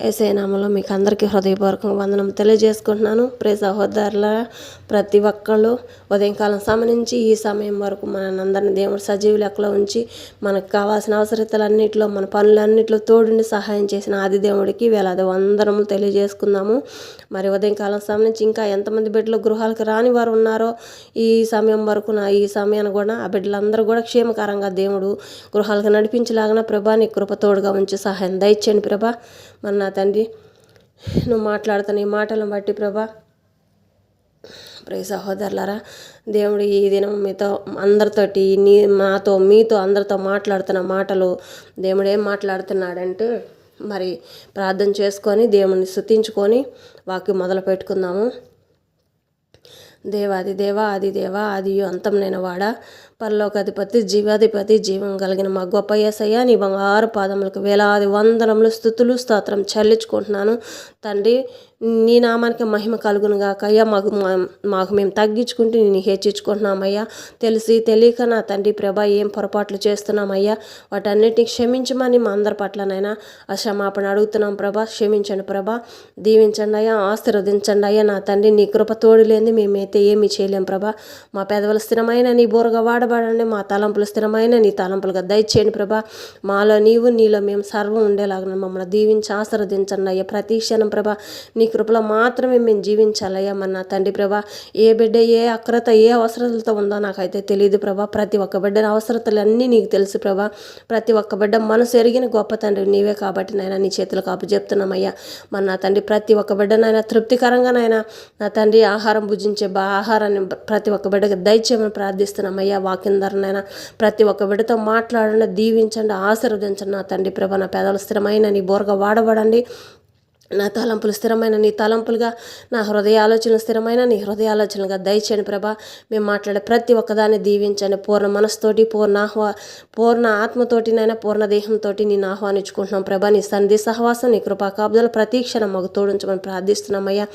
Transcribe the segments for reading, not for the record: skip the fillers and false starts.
యేసయ్య నామములో మీకు అందరికీ హృదయపూర్వకంగా వందనం తెలియజేసుకుంటున్నాను. ప్రియ సహోదరులారా, ప్రతి ఒక్కళ్ళు ఉదయకాలం సమయం నుంచి ఈ సమయం వరకు మనందరినీ దేవుడు సజీవ లెక్కలో ఉంచి మనకు కావాల్సిన అవసరతలన్నింటిలో మన పనులన్నింటిలో తోడుండి సహాయం చేసిన ఆది దేవుడికి వేలాది వందనములు తెలియజేసుకుందాము. మరి ఉదయకాలం సమయం నుంచి ఇంకా ఎంతమంది బిడ్డలు గృహాలకు రాని వారు ఉన్నారో ఈ సమయం వరకు ఈ సమయాన్ని కూడా ఆ బిడ్డలందరూ కూడా క్షేమకరంగా దేవుడు గృహాలకు నడిపించలాగిన ప్రభా నీ కృప తోడుగా ఉంచి సహాయం దయచేయండి ప్రభా. మరి నా తండ్రి నువ్వు మాట్లాడుతున్న ఈ మాటలను బట్టి ప్రభా, ప్రియ సహోదరులారా, దేవుడు ఈ దినం మీతో అందరితోటి మీతో అందరితో మాట్లాడుతున్న మాటలు దేవుడు ఏం మాట్లాడుతున్నాడంటే, మరి ప్రార్థన చేసుకొని దేవుని స్తుతించుకొని వాక్యం మొదలు పెట్టుకుందాము. దేవాది దేవా ఆది దేవా ఆదియు అంతంనైన వాడా, పరలోకాధిపతి జీవాధిపతి జీవం కలిగిన మా గొప్ప యేసయ్య నీ బంగారు పాదములకు వేలాది వందనములు స్తుతులు స్తోత్రం చెల్లించుకుంటున్నాను తండ్రి. నీ నామానికి మహిమ కలుగునుగాక అయ్యా. మాకు మేము తగ్గించుకుంటూ నేను హెచ్చించుకుంటున్నామయ్యా. తెలిసి తెలియక నా తండ్రి ప్రభా ఏం పొరపాట్లు చేస్తున్నామయ్యా, వాటన్నిటిని క్షమించమని మా అందరి పట్లనైనా క్షమాపణ అడుగుతున్నాం ప్రభా. క్షమించండి ప్రభా, దీవించండి అయ్యా, ఆశీర్వదించండి అయ్యా. నా తండ్రి నీ కృప తోడు లేని మేమైతే ఏమీ చేయలేం ప్రభా. మా పెదవులు స్థిరమైన నీ బోరగా వాడబడండి, మా తలంపులు స్థిరమైన నీ తలంపులుగా దయచేయండి ప్రభా. మాలో నీవు నీలో మేము సర్వం ఉండేలాగా మమ్మల్ని దీవించి ఆశీర్వదించండి అయ్యా. ప్రతి క్షణం ప్రభా నీ కృపలో మాత్రమే మేము జీవించాలయ్యా. మన నా తండ్రి ప్రభా, ఏ బిడ్డ ఏ అక్రత ఏ అవసరతలతో ఉందో నాకైతే తెలియదు ప్రభా. ప్రతి ఒక్క బిడ్డ అవసరతలు అన్నీ నీకు తెలుసు ప్రభా. ప్రతి ఒక్క బిడ్డ మనసు ఎరిగిన గొప్ప తండ్రి నీవే కాబట్టి నాయన నీ చేతులకు అప్పు చెప్తున్నామయ్యా. మన నా తండ్రి ప్రతి ఒక్క బిడ్డనైనా తృప్తికరంగానైనా నా తండ్రి ఆహారం భుజించే ఆహారాన్ని ప్రతి ఒక్క బిడ్డకి దయచేయమని ప్రార్థిస్తున్నామయ్యా. వాక్యం ధరనైనా ప్రతి ఒక్క బిడ్డతో మాట్లాడండి, దీవించండి, ఆశీర్వదించండి నా తండ్రి ప్రభా. నా పెదవులు స్థిరమైన నీ బోరగా వాడబడండి, నా తలంపులు స్థిరమైన నీ తలంపులుగా, నా హృదయ ఆలోచనలు స్థిరమైన నీ హృదయ ఆలోచనలుగా దయచేయండి ప్రభా. మేము మాట్లాడే ప్రతి ఒక్కదాన్ని దీవించండి. పూర్ణ మనసుతోటి పూర్ణ ఆత్మతోటినైనా పూర్ణ దేహంతో నేను ఆహ్వానించుకుంటున్నాం ప్రభా. నీ సన్నిధి సహవాసం నీ కృపా కాపుదలు ప్రతి క్షణం మాకు తోడించమని ప్రార్థిస్తున్నామయ్యా.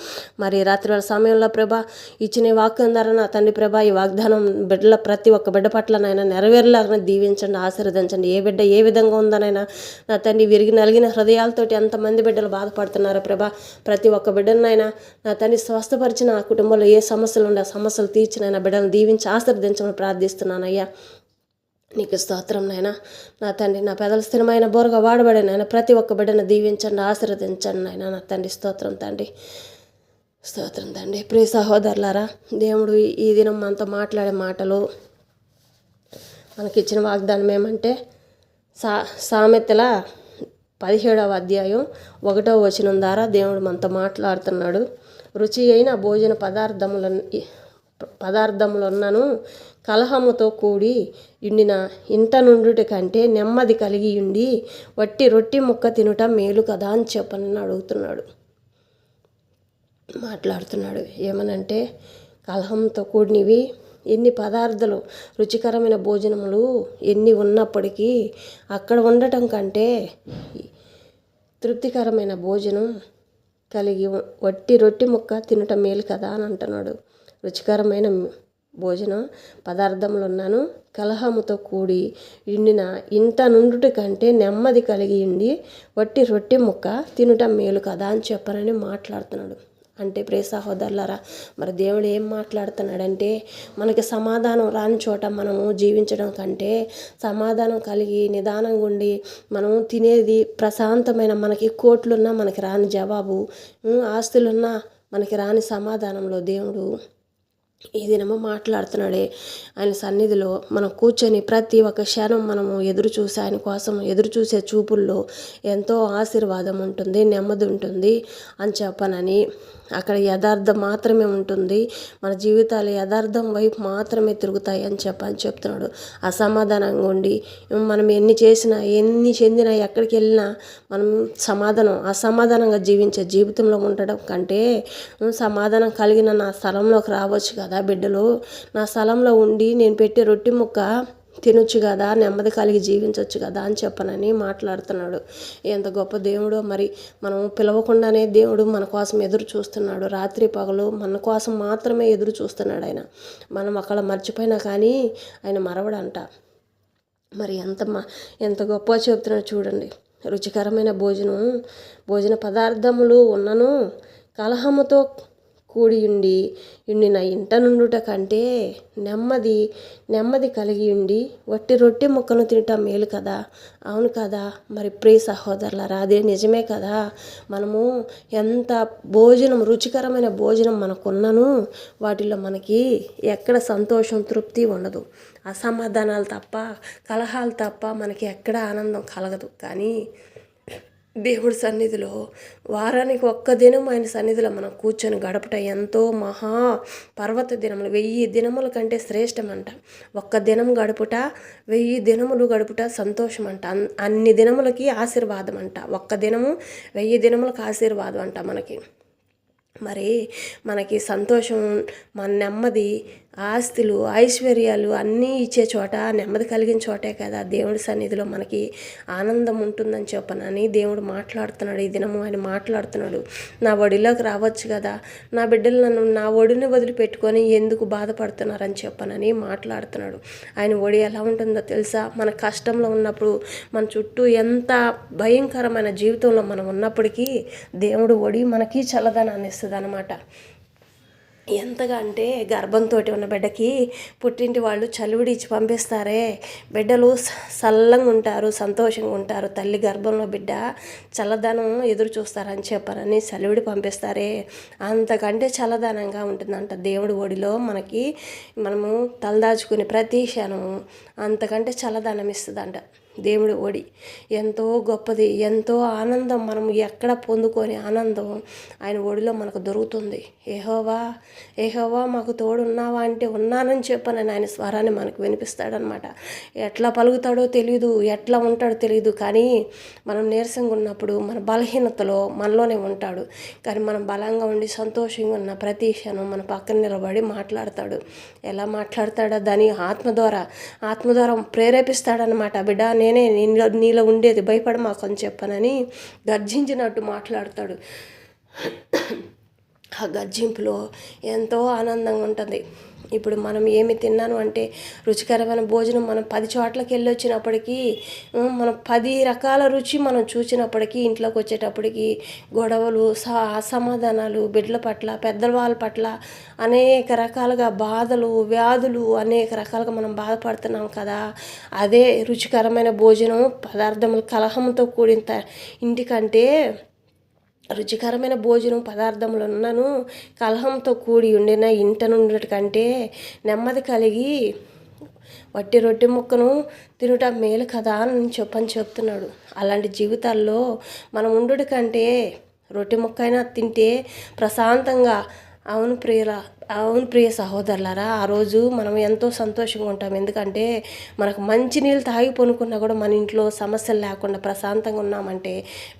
మరి రాత్రి సమయంలో ప్రభా ఇచ్చిన వాక్యం ద్వారా నా తండ్రి ప్రభా ఈ వాగ్దానం బిడ్డల ప్రతి ఒక్క బిడ్డ పట్లనైనా నెరవేరేలాగా దీవించండి, ఆశీర్వదించండి. ఏ బిడ్డ ఏ విధంగా ఉందనైనా నా తండ్రి విరిగి నలిగిన హృదయాలతోటి ఎంతమంది బిడ్డలు బాధపడుతున్నారు ప్రభా. ప్రతి ఒక్క బిడ్డనైనా నా తండ్రి స్వస్థపరిచిన ఆ కుటుంబంలో ఏ సమస్యలు ఉండే ఆ సమస్యలు తీర్చిన బిడ్డను దీవించి ఆశీర్వదించమని ప్రార్థిస్తున్నానయ్యా. నీకు స్తోత్రం నాయన. నా తండ్రి నా పెదలు స్థిరమైన బోరగా వాడబడే నాయన ప్రతి ఒక్క బిడ్డను దీవించండి, ఆశీర్వదించండి నాయన. నా తండ్రి స్తోత్రం తండ్రి, స్తోత్రం తండ్రి. ప్రియ సహోదరులారా, దేవుడు ఈ దినం మనతో మాట్లాడే మాటలు మనకిచ్చిన వాగ్దానం ఏమంటే సామెతల 17వ అధ్యాయం 1వ వచనం ద్వారా దేవుడు మనతో మాట్లాడుతున్నాడు. రుచి అయిన భోజన పదార్థములున్నను కలహముతో కూడి ఉండిన ఇంట నుండుట కంటే నెమ్మది కలిగి ఉండి వట్టి రొట్టి ముక్క తినుట మేలు కదా అని చెప్పనని మాట్లాడుతున్నాడు. ఏమనంటే కలహంతో కూడినవి ఎన్ని పదార్థాలు రుచికరమైన భోజనములు ఎన్ని ఉన్నప్పటికీ అక్కడ ఉండటం కంటే తృప్తికరమైన భోజనం కలిగి వట్టి రొట్టి ముక్క తినటం మేలు కదా అని అంటున్నాడు. రుచికరమైన భోజనం పదార్థములు ఉన్నాను కలహముతో కూడి ఉండిన ఇంట నుండుట కంటే నెమ్మది కలిగి ఉండి వట్టి రొట్టి ముక్క తినటం మేలు కదా అని చెప్పనని మాట్లాడుతున్నాడు. అంటే ప్రియ సహోదరులారా, మరి దేవుడు ఏం మాట్లాడుతున్నాడంటే మనకి సమాధానం రాని చోట మనము జీవించడం కంటే సమాధానం కలిగి నిదానంగా ఉండి మనము తినేది ప్రశాంతమైన, మనకి కోట్లున్నా మనకి రాని జవాబు, ఆస్తులున్నా మనకి రాని సమాధానంలో దేవుడు ఈ దినము మాట్లాడుతున్నాడే. ఆయన సన్నిధిలో మనం కూర్చొని ప్రతి ఒక్క క్షణం మనము ఆయన కోసం ఎదురు చూసే చూపుల్లో ఎంతో ఆశీర్వాదం ఉంటుంది, నెమ్మది ఉంటుంది అని చెప్పనని. అక్కడ యథార్థం మాత్రమే ఉంటుంది, మన జీవితాలు యథార్థం వైపు మాత్రమే తిరుగుతాయి అని చెప్తున్నాడు. అసమాధానంగా ఉండి మనం ఎన్ని చేసినా ఎన్ని చెందినా ఎక్కడికి వెళ్ళినా మనం అసమాధానంగా జీవించే జీవితంలో ఉండడం కంటే సమాధానం కలిగిన నా స్థలంలోకి రావచ్చు కదా బిడ్డలు, నా స్థలంలో ఉండి నేను పెట్టే రొట్టి ముక్క తినొచ్చు కదా, నెమ్మది కలిగి జీవించవచ్చు కదా అని చెప్పనని మాట్లాడుతున్నాడు. ఎంత గొప్ప దేవుడో. మరి మనం పిలవకుండానే దేవుడు మన కోసం ఎదురు చూస్తున్నాడు. రాత్రి పగలు మన కోసం మాత్రమే ఎదురు చూస్తున్నాడు ఆయన. మనం అక్కడ మర్చిపోయినా కానీ ఆయన మరవడంట. మరి ఎంత గొప్ప చెప్తున్నాడు చూడండి. రుచికరమైన భోజన పదార్థములు ఉన్నను కలహముతో కూడి ఉండిన ఇంట నుండుట కంటే నెమ్మది కలిగి ఉండి వట్టి రొట్టె ముక్కను తినటం మేలు కదా. అవును కదా. మరి ప్రియ సహోదరులారా, అదే నిజమే కదా. మనము ఎంత రుచికరమైన భోజనం మనకున్నను వాటిలో మనకి ఎక్కడ సంతోషం తృప్తి ఉండదు. అసమాధానాలు తప్ప, కలహాలు తప్ప మనకి ఎక్కడ ఆనందం కలగదు. కానీ దేవుడి సన్నిధిలో వారానికి ఒక్క దినం ఆయన సన్నిధిలో మనం కూర్చొని గడపట ఎంతో పర్వత దినములు 1000 దినముల కంటే శ్రేష్టమంట. ఒక్క దినం గడుపుట 1000 దినములు గడుపుట సంతోషం అంట. అన్ని దినములకి ఆశీర్వాదం అంట. ఒక్క దినము 1000 దినములకు ఆశీర్వాదం అంట మనకి. మరి మనకి సంతోషం, మన నెమ్మది, ఆస్తులు, ఐశ్వర్యాలు అన్నీ ఇచ్చే చోట, నెమ్మది కలిగిన చోటే కదా దేవుడి సన్నిధిలో మనకి ఆనందం ఉంటుందని చెప్పనని దేవుడు మాట్లాడుతున్నాడు. ఈ దినము ఆయన మాట్లాడుతున్నాడు. నా ఒడిలోకి రావచ్చు కదా, నా బిడ్డలు నన్ను నా ఒడిని వదిలిపెట్టుకొని ఎందుకు బాధపడుతున్నారని చెప్పనని మాట్లాడుతున్నాడు. ఆయన ఒడి ఎలా ఉంటుందో తెలుసా? మన కష్టంలో ఉన్నప్పుడు, మన చుట్టూ ఎంత భయంకరమైన జీవితంలో మనం ఉన్నప్పటికీ దేవుడు ఒడి మనకి చల్లదనాన్ని ఇస్తుంది అన్నమాట. ఎంతగా అంటే గర్భంతో ఉన్న బిడ్డకి పుట్టింటి వాళ్ళు చలివిడి ఇచ్చి పంపిస్తారే, బిడ్డలు చల్లంగా ఉంటారు, సంతోషంగా ఉంటారు. తల్లి గర్భంలో బిడ్డ చల్లదనం ఎదురు చూస్తారని చెప్పారని చలివిడి పంపిస్తారే, అంతకంటే చల్లదనంగా ఉంటుందంట దేవుడి ఒడిలో మనము తలదాచుకునే ప్రతి క్షణం అంతకంటే చల్లదనం ఇస్తుందంట దేవుడి ఒడి. ఎంతో గొప్పది, ఎంతో ఆనందం. మనం ఎక్కడ పొందుకొని ఆనందం ఆయన ఒడిలో మనకు దొరుకుతుంది. యెహోవా మాకు తోడున్నావా అంటే ఉన్నానని చెప్పనని ఆయన స్వరాన్ని మనకు వినిపిస్తాడనమాట. ఎట్లా పలుకుతాడో తెలియదు, ఎట్లా ఉంటాడో తెలియదు. కానీ మనం నీరసంగా ఉన్నప్పుడు, మన బలహీనతలో మనలోనే ఉంటాడు. కానీ మనం బలంగా ఉండి సంతోషంగా ఉన్న ప్రతి క్షణం మన పక్కన నిలబడి మాట్లాడతాడు. ఎలా మాట్లాడతాడో దాని ఆత్మ ద్వారా ప్రేరేపిస్తాడనమాట. బిడ్డ, నేనే నీలో ఉండేది, భయపడ మాకు అని చెప్పనని గర్జించినట్టు మాట్లాడతాడు. ఆ గర్జింపులో ఎంతో ఆనందంగా ఉంటుంది. ఇప్పుడు మనం ఏమి తిన్నాను అంటే రుచికరమైన భోజనం మనం 10 చోట్లకి వెళ్ళి వచ్చినప్పటికీ, మనం 10 రకాల రుచి మనం చూసినప్పటికీ ఇంట్లోకి వచ్చేటప్పటికి గొడవలు, అసమాధానాలు, బిడ్డల పట్ల, పెద్దవాళ్ళ పట్ల అనేక రకాలుగా బాధలు, వ్యాధులు, అనేక రకాలుగా మనం బాధపడుతున్నాం కదా. అదే రుచికరమైన భోజనం పదార్థములు కలహంతో కూడిన ఇంటికంటే రుచికరమైన భోజనం పదార్థములున్నను కలహంతో కూడి ఉండిన ఇంట నుండి కంటే నెమ్మది కలిగి వట్టి రొట్టె ముక్కను తినుట మేలు కదా అని చెప్తున్నాడు. అలాంటి జీవితాల్లో మనం ఉండుట కంటే రొట్టె ముక్కైనా తింటే ప్రశాంతంగా, అవును ప్రియ సహోదరులారా, ఆ రోజు మనం ఎంతో సంతోషంగా ఉంటాం. ఎందుకంటే మనకు మంచి నీళ్ళు తాగి పొనుకున్నా కూడా మన ఇంట్లో సమస్యలు లేకుండా ప్రశాంతంగా ఉన్నామంటే,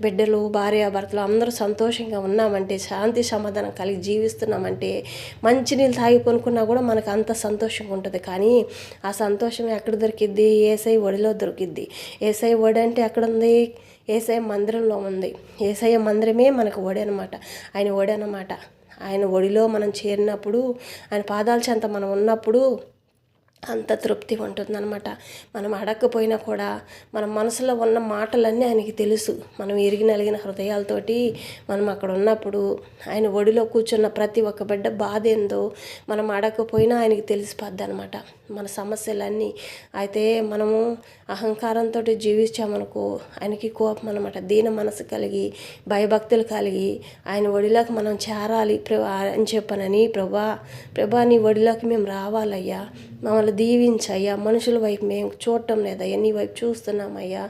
బిడ్డలు, భార్యాభర్తలు అందరూ సంతోషంగా ఉన్నామంటే, శాంతి సమాధానం కలిగి జీవిస్తున్నామంటే, మంచి నీళ్ళు తాగి పొనుకున్నా కూడా మనకు అంత సంతోషంగా ఉంటుంది. కానీ ఆ సంతోషం ఎక్కడ దొరికిద్ది? యేసయ్య ఒడిలో దొరికిద్ది. యేసయ్య ఒడి అంటే ఎక్కడుంది? యేసయ్య మందిరంలో ఉంది. యేసయ్య మందిరమే మనకు ఒడి అనమాట. ఆయన ఒడి అనమాట. ఆయన ఒడిలో మనం చేరినప్పుడు, ఆయన పాదాల చెంత మనం ఉన్నప్పుడు అంత తృప్తి ఉంటుందన్నమాట. మనం అడగకపోయినా కూడా మన మనసులో ఉన్న మాటలన్నీ ఆయనకి తెలుసు. మనం నలిగిన హృదయాలతోటి మనం అక్కడ ఉన్నప్పుడు ఆయన ఒడిలో కూర్చున్న ప్రతి ఒక్క బిడ్డ బాధ ఏందో మనం అడగకపోయినా ఆయనకి తెలిసిపోద్ది అనమాట, మన సమస్యలన్నీ. అయితే మనము అహంకారంతో జీవించామనుకో ఆయనకి కోపం అనమాట. దీన మనసు కలిగి, భయభక్తులు కలిగి ఆయన ఒడిలోకి మనం చేరాలి అని చెప్పనని, ప్రభా నీ ఒడిలోకి మేము రావాలయ్యా, మమ్మల్ని దీవించయ్యా, మనుషుల వైపు మేము చూడటం లేదయ్యా, నీ వైపు చూస్తున్నామయ్యా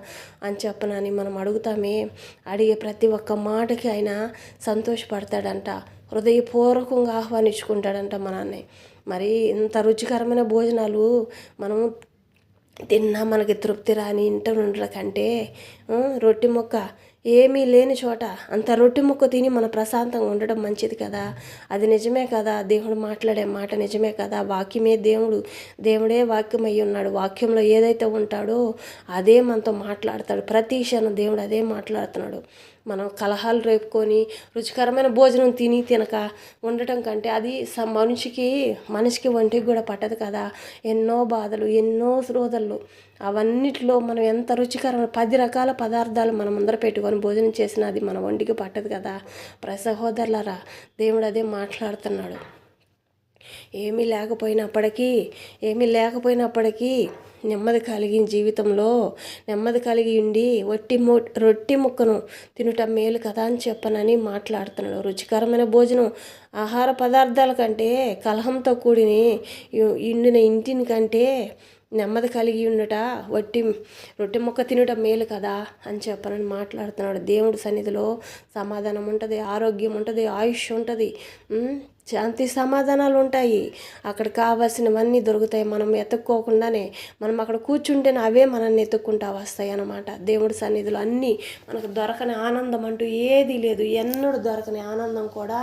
అని చెప్పనని మనం అడుగుతామే. అడిగే ప్రతి ఒక్క మాటకి ఆయన సంతోషపడతాడంట, హృదయపూర్వకంగా ఆహ్వానించుకుంటాడంట మనల్ని. మరి ఇంత రుచికరమైన భోజనాలు మనము తిన్నా మనకి తృప్తి రాని ఇంట ఉండడం కంటే రొట్టె ముక్క ఏమీ లేని చోట అంత రొట్టె ముక్క తిని మన ప్రశాంతంగా ఉండడం మంచిది కదా. అది నిజమే కదా, దేవుడు మాట్లాడే మాట నిజమే కదా. వాక్యమే దేవుడే వాక్యం అయ్యి ఉన్నాడు. వాక్యంలో ఏదైతే ఉంటాడో అదే మనతో మాట్లాడతాడు. ప్రతి క్షణం దేవుడు అదే మాట్లాడుతున్నాడు. మనం కలహాలు రేపుకొని రుచికరమైన భోజనం తినక ఉండటం కంటే అది మనిషికి ఒంటికి కూడా పట్టదు కదా. ఎన్నో బాధలు, ఎన్నో శ్రోధలు, అవన్నిటిలో మనం ఎంత రుచికరమైన 10 రకాల పదార్థాలు మనం ముందర పెట్టుకొని భోజనం చేసినా అది మన ఒంటికి పట్టదు కదా. సహోదరులారా, దేవుడు అదే మాట్లాడుతున్నాడు. ఏమీ లేకపోయినప్పటికీ నెమ్మది కలిగి జీవితంలో నెమ్మది కలిగి ఉండి రొట్టి ముక్కను తినటం మేలు కదా అని చెప్పనని మాట్లాడుతున్నాడు. రుచికరమైన భోజనం, ఆహార పదార్థాల కంటే కలహంతో ఇండిన ఇంటిని కంటే నెమ్మది కలిగి ఉండట రొట్టె ముక్క తినటం మేలు కదా అని చెప్పనని మాట్లాడుతున్నాడు. దేవుడి సన్నిధిలో సమాధానం ఉంటుంది, ఆరోగ్యం ఉంటుంది, ఆయుష్ ఉంటుంది, శాంతి సమాధానాలు ఉంటాయి. అక్కడ కావాల్సినవన్నీ దొరుకుతాయి. మనం ఎత్తుక్కోకుండానే మనం అక్కడ కూర్చుంటేనే అవే మనల్ని ఎత్తుక్కుంటా వస్తాయి అన్నమాట. దేవుడి సన్నిధిలో అన్నీ మనకు దొరకని ఆనందం అంటూ ఏదీ లేదు. ఎన్నడూ దొరకని ఆనందం కూడా,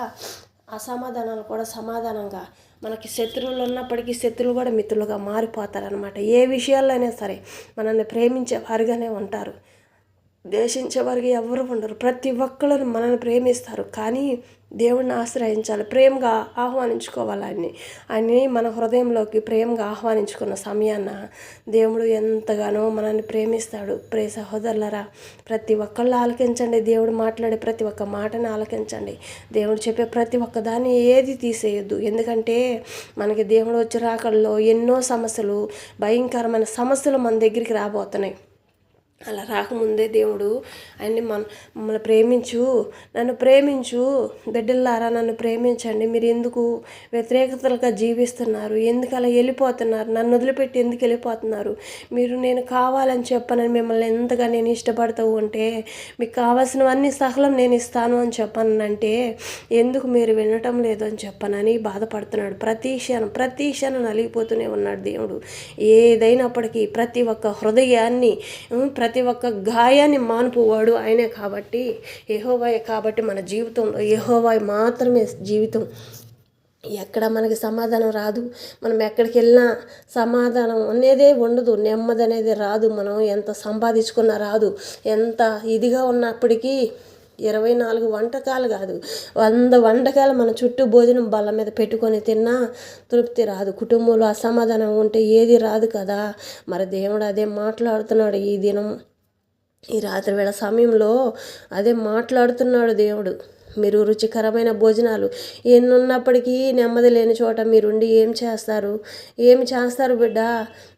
అసమాధానాలు కూడా సమాధానంగా, మనకి శత్రువులు ఉన్నప్పటికీ శత్రువులు కూడా మిత్రులుగా మారిపోతారనమాట. ఏ విషయాల్లో అయినా సరే మనల్ని ప్రేమించే వారిగానే ఉంటారు, ద్వేషించేవారికి ఎవరు ఉండరు. ప్రతి ఒక్కరు మనల్ని ప్రేమిస్తారు. కానీ దేవుడిని ఆశ్రయించాలి, ప్రేమగా ఆహ్వానించుకోవాలి ఆయన్ని మన హృదయంలోకి ప్రేమగా ఆహ్వానించుకున్న సమయాన దేవుడు ఎంతగానో మనల్ని ప్రేమిస్తాడు. సహోదరులారా, ప్రతి ఒక్కళ్ళు ఆలకించండి. దేవుడు మాట్లాడే ప్రతి ఒక్క మాటని ఆలకించండి. దేవుడు చెప్పే ప్రతి ఒక్క దాన్ని ఏది తీసేయొద్దు. ఎందుకంటే మనకి దేవుడు వచ్చే రాకల్లో ఎన్నో సమస్యలు, భయంకరమైన సమస్యలు మన దగ్గరికి రాబోతున్నాయి. అలా రాకముందే దేవుడు ఆయన్ని మమ్మల్ని నన్ను ప్రేమించు బిడ్డలారా, నన్ను ప్రేమించండి, మీరు ఎందుకు వ్యతిరేకతలుగా జీవిస్తున్నారు, ఎందుకు అలా వెళ్ళిపోతున్నారు, నన్ను వదిలిపెట్టి ఎందుకు వెళ్ళిపోతున్నారు, నేను కావాలని చెప్పనని మిమ్మల్ని ఎంతగా నేను ఇష్టపడుతూ ఉంటే మీకు కావాల్సినవన్నీ సకలం నేను ఇస్తాను అని చెప్పానంటే ఎందుకు మీరు వినటం లేదు అని చెప్పనని బాధపడుతున్నాడు. ప్రతి క్షణం నలిగిపోతూనే ఉన్నాడు దేవుడు. ఏదైనప్పటికీ ప్రతి ఒక్క హృదయాన్ని, ప్రతి ఒక్క గాయాన్ని మానుపువాడు ఆయనే కాబట్టి, యెహోవాయే కాబట్టి మన జీవితంలో యెహోవాయే మాత్రమే జీవితం. ఎక్కడ మనకి సమాధానం రాదు. మనం ఎక్కడికి వెళ్ళినా సమాధానం అనేదే ఉండదు, నెమ్మది అనేది రాదు. మనం ఎంత సంపాదించుకున్నా రాదు. ఎంత ఇదిగా ఉన్నప్పటికీ 24 వంటకాలు కాదు, 100 వంటకాలు మన చుట్టూ భోజనం బల్ల మీద పెట్టుకొని తిన్నా తృప్తి రాదు. కుటుంబంలో అసమాధానం ఉంటే ఏది రాదు కదా. మరి దేవుడు అదే మాట్లాడుతున్నాడు ఈ రాత్రి వేళ సమయంలో అదే మాట్లాడుతున్నాడు దేవుడు. మీరు రుచికరమైన భోజనాలు ఎన్నున్నప్పటికీ నెమ్మది లేని చోట మీరుండి ఏమి చేస్తారు బిడ్డ?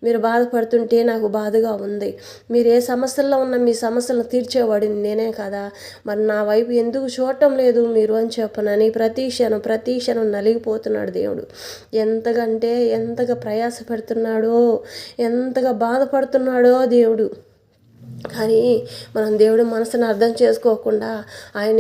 మీరు బాధపడుతుంటే నాకు బాధగా ఉంది. మీరు ఏ సమస్యల్లో ఉన్నా మీ సమస్యలను తీర్చేవాడిని నేనే కదా, మరి నా వైపు ఎందుకు చూడటం లేదు మీరు అని చెప్పనని ప్రతి క్షణం నలిగిపోతున్నాడు దేవుడు. ఎంతగా ప్రయాస పెడుతున్నాడో, ఎంతగా బాధపడుతున్నాడో దేవుడు. కానీ మనం దేవుడి మనసును అర్థం చేసుకోకుండా ఆయన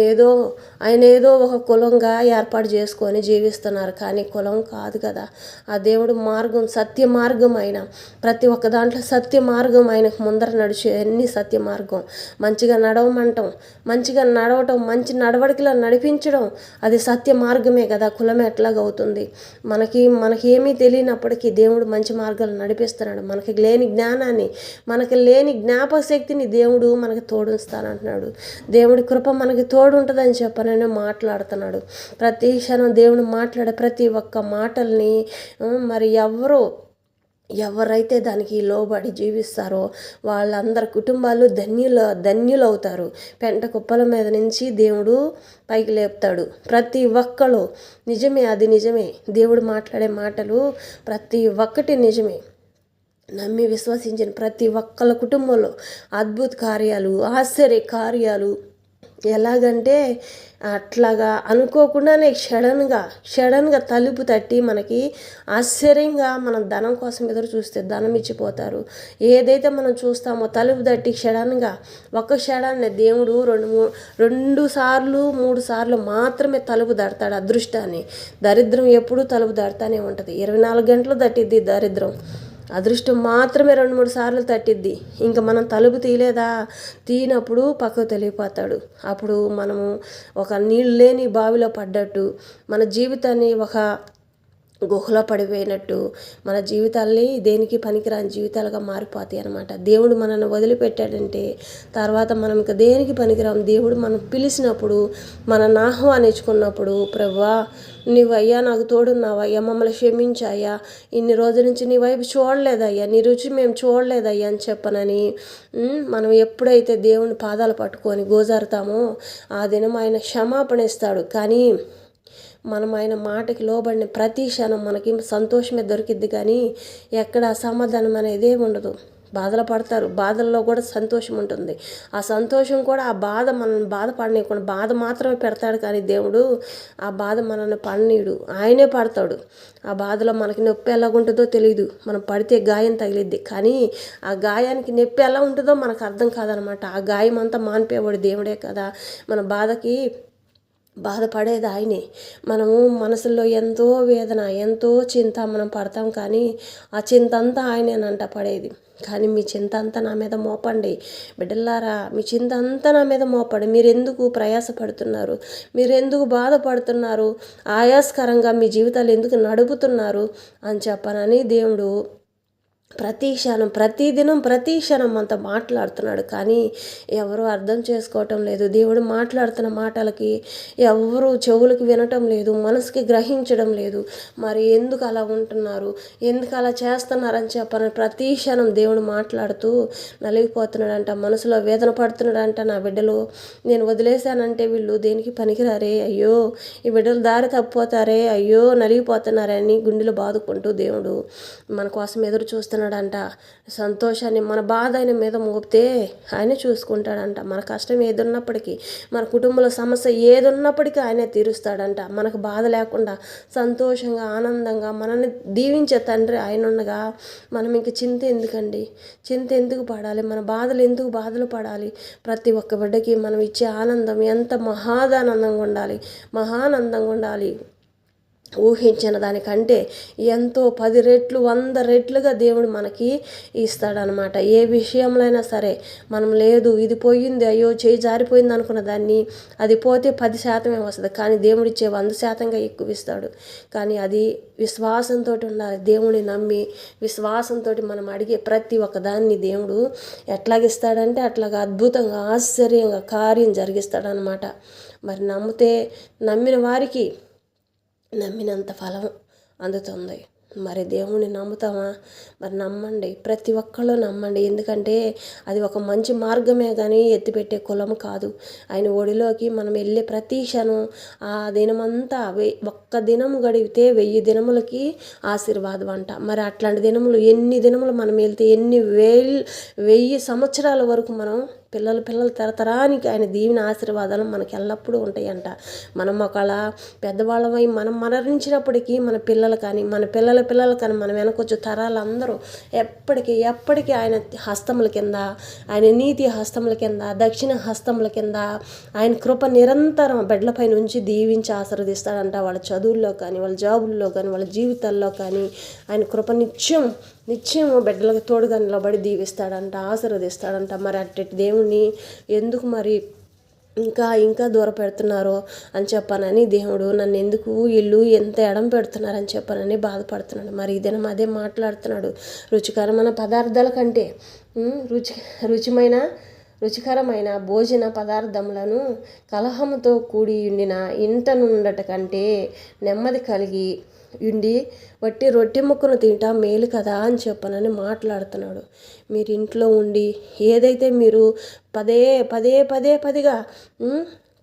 ఏదో ఒక కులంగా ఏర్పాటు చేసుకొని జీవిస్తున్నారు. కానీ కులం కాదు కదా. ఆ దేవుడు మార్గం, సత్య మార్గం. ఆయన ప్రతి ఒక్క దాంట్లో సత్య మార్గం. ఆయనకు ముందర నడిచే అన్ని సత్య మార్గం. మంచిగా నడవటం, మంచి నడవడికలో నడిపించడం అది సత్య మార్గమే కదా. కులం ఎట్లాగవుతుంది? మనకి ఏమీ తెలియనప్పటికీ దేవుడు మంచి మార్గాలు నడిపిస్తున్నాడు. మనకి లేని జ్ఞానాన్ని, మనకి లేని జ్ఞాపశక్తిని దేవుడు మనకి తోడుస్తానంటున్నాడు. దేవుడి కృప మనకి తోడు ఉంటుందని చెప్పనని మాట్లాడుతున్నాడు. ప్రతి క్షణం దేవుడు మాట్లాడే ప్రతి ఒక్క మాటల్ని మరి ఎవరైతే దానికి లోబడి జీవిస్తారో వాళ్ళందరి కుటుంబాలు ధన్యులు అవుతారు. పెంట కుప్పల మీద నుంచి దేవుడు పైకి లేపుతాడు. ప్రతి ఒక్కరు నిజమే, అది నిజమే. దేవుడు మాట్లాడే మాటలు ప్రతి ఒక్కటి నిజమే. నమ్మి విశ్వసించిన ప్రతి ఒక్కళ్ళ కుటుంబంలో అద్భుత కార్యాలు, ఆశ్చర్య కార్యాలు. ఎలాగంటే అట్లాగా అనుకోకుండానే క్షణంగా తలుపు తట్టి మనకి ఆశ్చర్యంగా మనం ధనం కోసం ఎదురు చూస్తే ధనం ఇచ్చిపోతారు. ఏదైతే మనం చూస్తామో తలుపు తట్టి ఒక్క క్షణాన్ని దేవుడు 2 సార్లు 3 సార్లు మాత్రమే తలుపు తడతాడు అదృష్టాన్ని. దరిద్రం ఎప్పుడూ తలుపు తడతానే ఉంటుంది. 24 గంటలు తట్టిద్ది దరిద్రం. అదృష్టం మాత్రమే 2-3 సార్లు తట్టిద్ది. ఇంకా మనం తలుపు తీనప్పుడు పక్కకు తెలియపోతాడు. అప్పుడు మనము ఒక నీళ్ళు లేని బావిలో పడ్డట్టు మన జీవితాన్ని గుహలో పడిపోయినట్టు మన జీవితాల్ని దేనికి పనికిరాని జీవితాలుగా మారిపోతాయి అన్నమాట. దేవుడు మనల్ని వదిలిపెట్టాడంటే తర్వాత మనం ఇక దేనికి పనికిరాం. దేవుడు మనం పిలిచినప్పుడు మనల్ని ఆహ్వానించుకున్నప్పుడు, ప్రభువా నీవయ్యా నాకు తోడున్నావయ్యా, మమ్మల్ని క్షమించాయ్యా, ఇన్ని రోజుల నుంచి నీ వైపు చూడలేదయ్యా, నీ రుచి మేము చూడలేదయ్యా అని చెప్పనని మనం ఎప్పుడైతే దేవుని పాదాలు పట్టుకొని గోజారుతామో ఆ దినం ఆయన క్షమాపణ ఇస్తాడు. కానీ మనం ఆయన మాటకి లోబడిన ప్రతి క్షణం మనకి సంతోషమే దొరికిద్ది, కానీ ఎక్కడ అసమాధానం అనేది ఉండదు. బాధలు పడతారు, బాధల్లో కూడా సంతోషం ఉంటుంది. ఆ సంతోషం కూడా ఆ బాధ మనల్ని బాధపడనీయకుండా బాధ మాత్రమే పెడతాడు, కానీ దేవుడు ఆ బాధ మనల్ని పడనీయడు, ఆయనే పడతాడు. ఆ బాధలో మనకి నొప్పి ఎలా ఉంటుందో తెలియదు. మనం పడితే గాయం తగిలిద్ది, కానీ ఆ గాయానికి నొప్పి ఎలా ఉంటుందో మనకు అర్థం కాదనమాట. ఆ గాయం అంతా మానిపోయేవాడు దేవుడే కదా. మన బాధకి బాధపడేది ఆయనే. మనము మనసులో ఎంతో వేదన, ఎంతో చింత మనం పడతాం, కానీ ఆ చింత అంతా ఆయనేనంట పడేది. కానీ మీ చింత అంతా నా మీద మోపండి బిడ్డలారా, మీ చింత అంతా నా మీద మోపండి. మీరెందుకు ప్రయాసపడుతున్నారు, మీరెందుకు బాధపడుతున్నారు, ఆయాస్కరంగా మీ జీవితాలు ఎందుకు నడుపుతున్నారు అని చెప్పనని దేవుడు ప్రతి క్షణం, ప్రతిదినం, ప్రతి క్షణం మనతో మాట్లాడుతున్నాడు. కానీ ఎవరు అర్థం చేసుకోవటం లేదు. దేవుడు మాట్లాడుతున్న మాటలకి ఎవరు చెవులకు వినటం లేదు, మనసుకి గ్రహించడం లేదు. మరి ఎందుకు అలా ఉంటున్నారు, ఎందుకు అలా చేస్తున్నారని చెప్పని ప్రతి క్షణం దేవుడు మాట్లాడుతూ నలిగిపోతున్నాడంట, మనసులో వేదన పడుతున్నాడంట. నా బిడ్డలు నేను వదిలేశానంటే వీళ్ళు దేనికి పనికిరారే, అయ్యో ఈ బిడ్డలు దారి తప్పిపోతారే, అయ్యో నలిగిపోతున్నారని గుండెలు బాదుకుంటూ దేవుడు మన కోసం ఎదురు చూస్తున్నాడు అంట. సంతోషాన్ని మన బాధ ఆయన మీద మోపితే ఆయనే చూసుకుంటాడంట. మన కష్టం ఏదున్నప్పటికీ, మన కుటుంబంలో సమస్య ఏదున్నప్పటికీ ఆయనే తీరుస్తాడంట. మనకు బాధ లేకుండా సంతోషంగా ఆనందంగా మనల్ని దీవించే తండ్రి ఆయన ఉండగా మనం ఇంక చింత ఎందుకండి, చింత ఎందుకు పడాలి, మన బాధలు ఎందుకు బాధలు పడాలి. ప్రతి ఒక్క బిడ్డకి మనం ఇచ్చే ఆనందం ఎంత మహాదానందంగా ఉండాలి, మహానందంగా ఉండాలి. ఊహించిన దానికంటే ఎంతో 10 రెట్లు 100 రెట్లుగా దేవుడు మనకి ఇస్తాడనమాట. ఏ విషయంలో అయినా సరే మనం లేదు ఇది పోయింది, అయ్యో చేయి జారిపోయింది అనుకున్న దాన్ని అది పోతే 10% వస్తుంది, కానీ దేవుడిచ్చే 100%గా ఎక్కువ ఇస్తాడు. కానీ అది విశ్వాసంతో ఉండాలి. దేవుడిని నమ్మి విశ్వాసంతో మనం అడిగే ప్రతి ఒక్క దాన్ని దేవుడు ఎట్లాగిస్తాడంటే అట్లాగా అద్భుతంగా ఆశ్చర్యంగా కార్యం జరిగిస్తాడనమాట. మరి నమ్మిన వారికి నమ్మినంత ఫలం అందుతుంది. మరి దేవుణ్ణి నమ్ముతామా? మరి నమ్మండి, ప్రతి ఒక్కళ్ళు నమ్మండి. ఎందుకంటే అది ఒక మంచి మార్గమే కానీ ఎత్తిపెట్టే కులం కాదు. ఆయన ఒడిలోకి మనం వెళ్ళే ప్రతి క్షణం ఆ దినమంతా ఒక్క దినం గడిపితే 1000 దినములకి ఆశీర్వాదం అంట. మరి అట్లాంటి దినములు ఎన్ని దినములు మనం వెళ్తే 1000 సంవత్సరాల వరకు మనం పిల్లలు తరతరానికి ఆయన దీవెన ఆశీర్వాదాలు మనకి ఎల్లప్పుడూ ఉంటాయంట. మనం ఒకవేళ పెద్దవాళ్ళమై మనం మరణించినప్పటికీ మన పిల్లలు కానీ మన పిల్లలు కానీ మన వెనకొచ్చు తరాలందరూ ఎప్పటికీ ఆయన హస్తముల కింద, ఆయన నీతి హస్తముల కింద, దక్షిణ హస్తముల కింద ఆయన కృప నిరంతరం బిడ్డలపై నుంచి దీవించి ఆశీర్వదిస్తాడంట. వాళ్ళ చదువుల్లో కానీ, వాళ్ళ జాబుల్లో కానీ, వాళ్ళ జీవితాల్లో కానీ ఆయన కృప నిత్యం బిడ్డలకు తోడుగా నిలబడి దీవిస్తాడంట, ఆశీర్వదిస్తాడంట. మరి అట్టి దేవుణ్ణి ఎందుకు మరి ఇంకా దూర పెడుతున్నారో అని చెప్పానని దేవుడు నన్ను ఎందుకు వీళ్ళు ఎంత ఎడం పెడుతున్నారని చెప్పానని బాధపడుతున్నాడు. మరి ఈ దినం అదే మాట్లాడుతున్నాడు. రుచికరమైన పదార్థాల కంటే రుచికరమైన భోజన పదార్థములను కలహముతో కూడి ఉండిన ఇంట నుండట కంటే నెమ్మది కలిగి ఉండి వట్టి రొట్టె ముక్కను తింటా మేలు కదా అని చెప్పనని మాట్లాడుతున్నాడు. మీరు ఇంట్లో ఉండి ఏదైతే మీరు పదిగా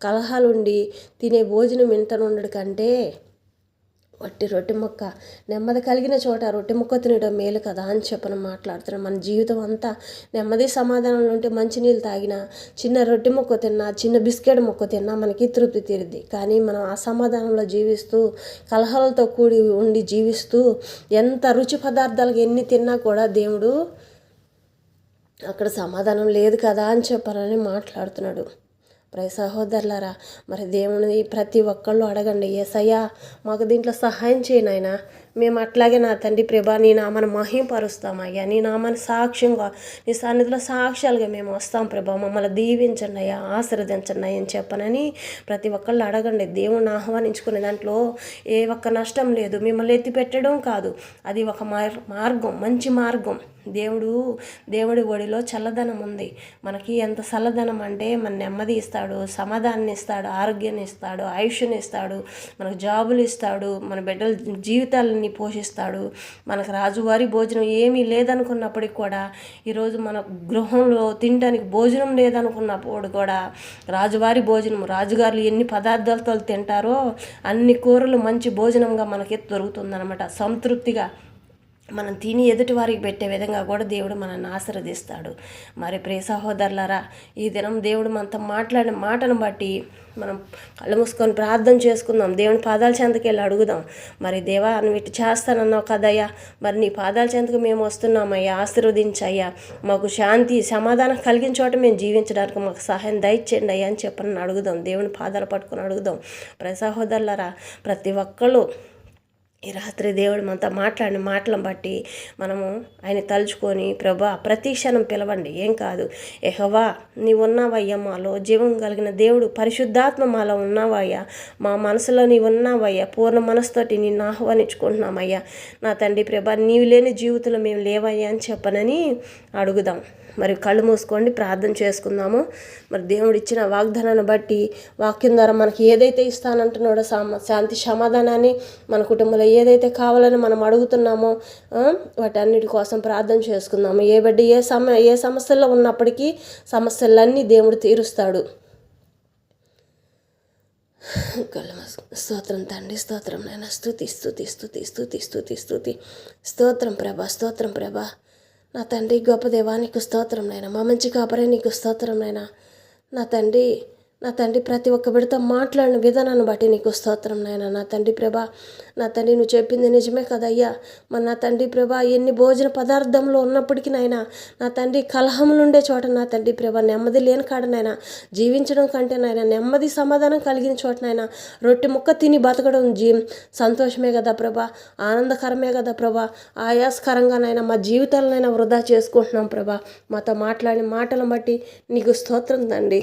కలహాలుండి తినే భోజనం ఇంట నుండడు కంటే వట్టి రొట్టె ముక్క నెమ్మది కలిగిన చోట రొట్టె ముక్క తినడం మేలు కదా అని చెప్పని మాట్లాడుతున్నాం. మన జీవితం అంతా నెమ్మది సమాధానంలో ఉంటే మంచినీళ్ళు తాగినా, చిన్న రొట్టె ముక్క తిన్నా, చిన్న బిస్కెట్ ముక్క తిన్నా మనకి తృప్తి తీరుద్ది. కానీ మనం అసమాధానంలో జీవిస్తూ కలహాలతో కూడి ఉండి జీవిస్తూ ఎంత రుచి పదార్థాలకు ఎన్ని తిన్నా కూడా దేవుడు అక్కడ సమాధానం లేదు కదా అని చెప్పాలని మాట్లాడుతున్నాడు. సహోదరులారా, మరి దేవుని ప్రతి ఒక్కళ్ళు అడగండి, యేసయ్యా మాకు దీంట్లో సహాయం చేయను, ఆయన మేము అట్లాగే నా తండ్రి ప్రభా నీ నామను మహింపరుస్తామయ్యా. నీ నామాన్ని సాక్ష్యంగా నీ సన్నిధిలో సాక్ష్యాలుగా మేము వస్తాం ప్రభా. మమ్మల్ని దీవించండి అయ్యా, ఆశీర్వదించండి అయ్యా అని చెప్పనని ప్రతి ఒక్కళ్ళు అడగండి. దేవుణ్ణి ఆహ్వానించుకునే దాంట్లో ఏ ఒక్క నష్టం లేదు. మిమ్మల్ని ఎత్తి పెట్టడం కాదు, అది ఒక మార్గం, మంచి మార్గం. దేవుడి ఒడిలో చల్లదనం ఉంది. మనకి ఎంత చల్లదనం అంటే మన నెమ్మది ఇస్తాడు, సమాధానాన్ని ఇస్తాడు, ఆరోగ్యాన్ని ఇస్తాడు, ఆయుష్ని ఇస్తాడు, మనకు జాబులు ఇస్తాడు, మన బిడ్డల జీవితాలని పోషిస్తాడు. మనకు రాజువారి భోజనం ఏమీ లేదనుకున్నప్పటికి కూడా, ఈరోజు మన గృహంలో తినడానికి భోజనం లేదనుకున్నప్పుడు కూడా రాజువారి భోజనం, రాజుగారులు ఎన్ని పదార్థాలతో తింటారో అన్ని కూరలు మంచి భోజనంగా మనకి దొరుకుతుందన్నమాట. సంతృప్తిగా మనం తిని ఎదుటి వారికి పెట్టే విధంగా కూడా దేవుడు మనల్ని ఆశీర్వదిస్తాడు. మరి ప్రియ సహోదరులారా, ఈ దినం దేవుడు మనతో మాట్లాడిన మాటను బట్టి మనం కళ్ళు మూసుకొని ప్రార్థన చేసుకుందాం. దేవుని పాదాల చెంతకి వెళ్ళి అడుగుదాం. మరి దేవా నువ్వు ఇటు చేస్తానన్నావు కదయ్యా, మరి నీ పాదాల చెంతకు మేము వస్తున్నామయ్యా, ఆశీర్వదించయ్యా, మాకు శాంతి సమాధానం కలిగిన చోట మేము జీవించడానికి మాకు సహాయం దయచేయండి అయ్యా అని చెప్పని అడుగుదాం. దేవుని పాదాలు పట్టుకొని అడుగుదాం. ప్రియ సహోదరులారా, ప్రతి ఒక్కళ్ళు ఈ రాత్రి దేవుడు మనతో మాట్లాడిన మాటలను బట్టి మనము ఆయన తలుచుకొని, ప్రభా ప్రతి క్షణం పిలవండి, ఏం కాదు, యెహోవా నీవు ఉన్నావయ్యా, మాలో జీవం కలిగిన దేవుడు పరిశుద్ధాత్మ మాలో ఉన్నావయ్యా, మా మనసులో నీవు ఉన్నావయ్యా, పూర్ణ మనసుతోటి నిన్ను ఆహ్వానించుకుంటున్నామయ్యా. నా తండ్రి ప్రభా నీవు లేని జీవితంలో మేము లేవయ్యా అని చెప్పనని అడుగుదాం. మరి కళ్ళు మూసుకోండి, ప్రార్థన చేసుకుందాము. మరి దేవుడు ఇచ్చిన వాగ్దానాన్ని బట్టి, వాక్యం ద్వారా మనకి ఏదైతే ఇస్తానంటున్నాడో శాంతి సమాధానాన్ని, మన కుటుంబంలో ఏదైతే కావాలని మనం అడుగుతున్నామో వాటన్నిటి కోసం ప్రార్థన చేసుకుందాము. ఏ బిడ్డ ఏ సమస్యల్లో ఉన్నప్పటికీ సమస్యలన్నీ దేవుడు తీరుస్తాడు. స్తోత్రం తండ్రి, స్తోత్రం నాయన, స్తుతి స్తుతి స్తుతి స్తుతి స్తుతి స్తుతి స్తోత్రం ప్రభా, స్తోత్రం ప్రభా. నా తండ్రి గొప్ప దేవా నీకు స్తోత్రం నాయన, మా మంచి కాపరే నీకు స్తోత్రం నాయన. నా తండ్రి ప్రతి ఒక్క బిడ్డతో మాట్లాడిన విధానాన్ని బట్టి నీకు స్తోత్రం నాయన. నా తండ్రి ప్రభా, నా తండ్రి నువ్వు చెప్పింది నిజమే కదయ్యా. మరి నా తండ్రి ప్రభా ఎన్ని భోజన పదార్థంలో ఉన్నప్పటికీ నాయన, నా తండ్రి కలహములు ఉండే చోట నా తండ్రి ప్రభా నెమ్మది లేని కాడనైనా జీవించడం కంటే నాయన నెమ్మది సమాధానం కలిగిన చోటనైనా రొట్టె ముక్క తిని బతకడం సంతోషమే కదా ప్రభా, ఆనందకరమే కదా ప్రభా. ఆయాసకరంగానైనా మా జీవితాలనైనా వృధా చేసుకుంటున్నాం ప్రభా. మాతో మాట్లాడిన మాటలను బట్టి నీకు స్తోత్రం తండ్రి.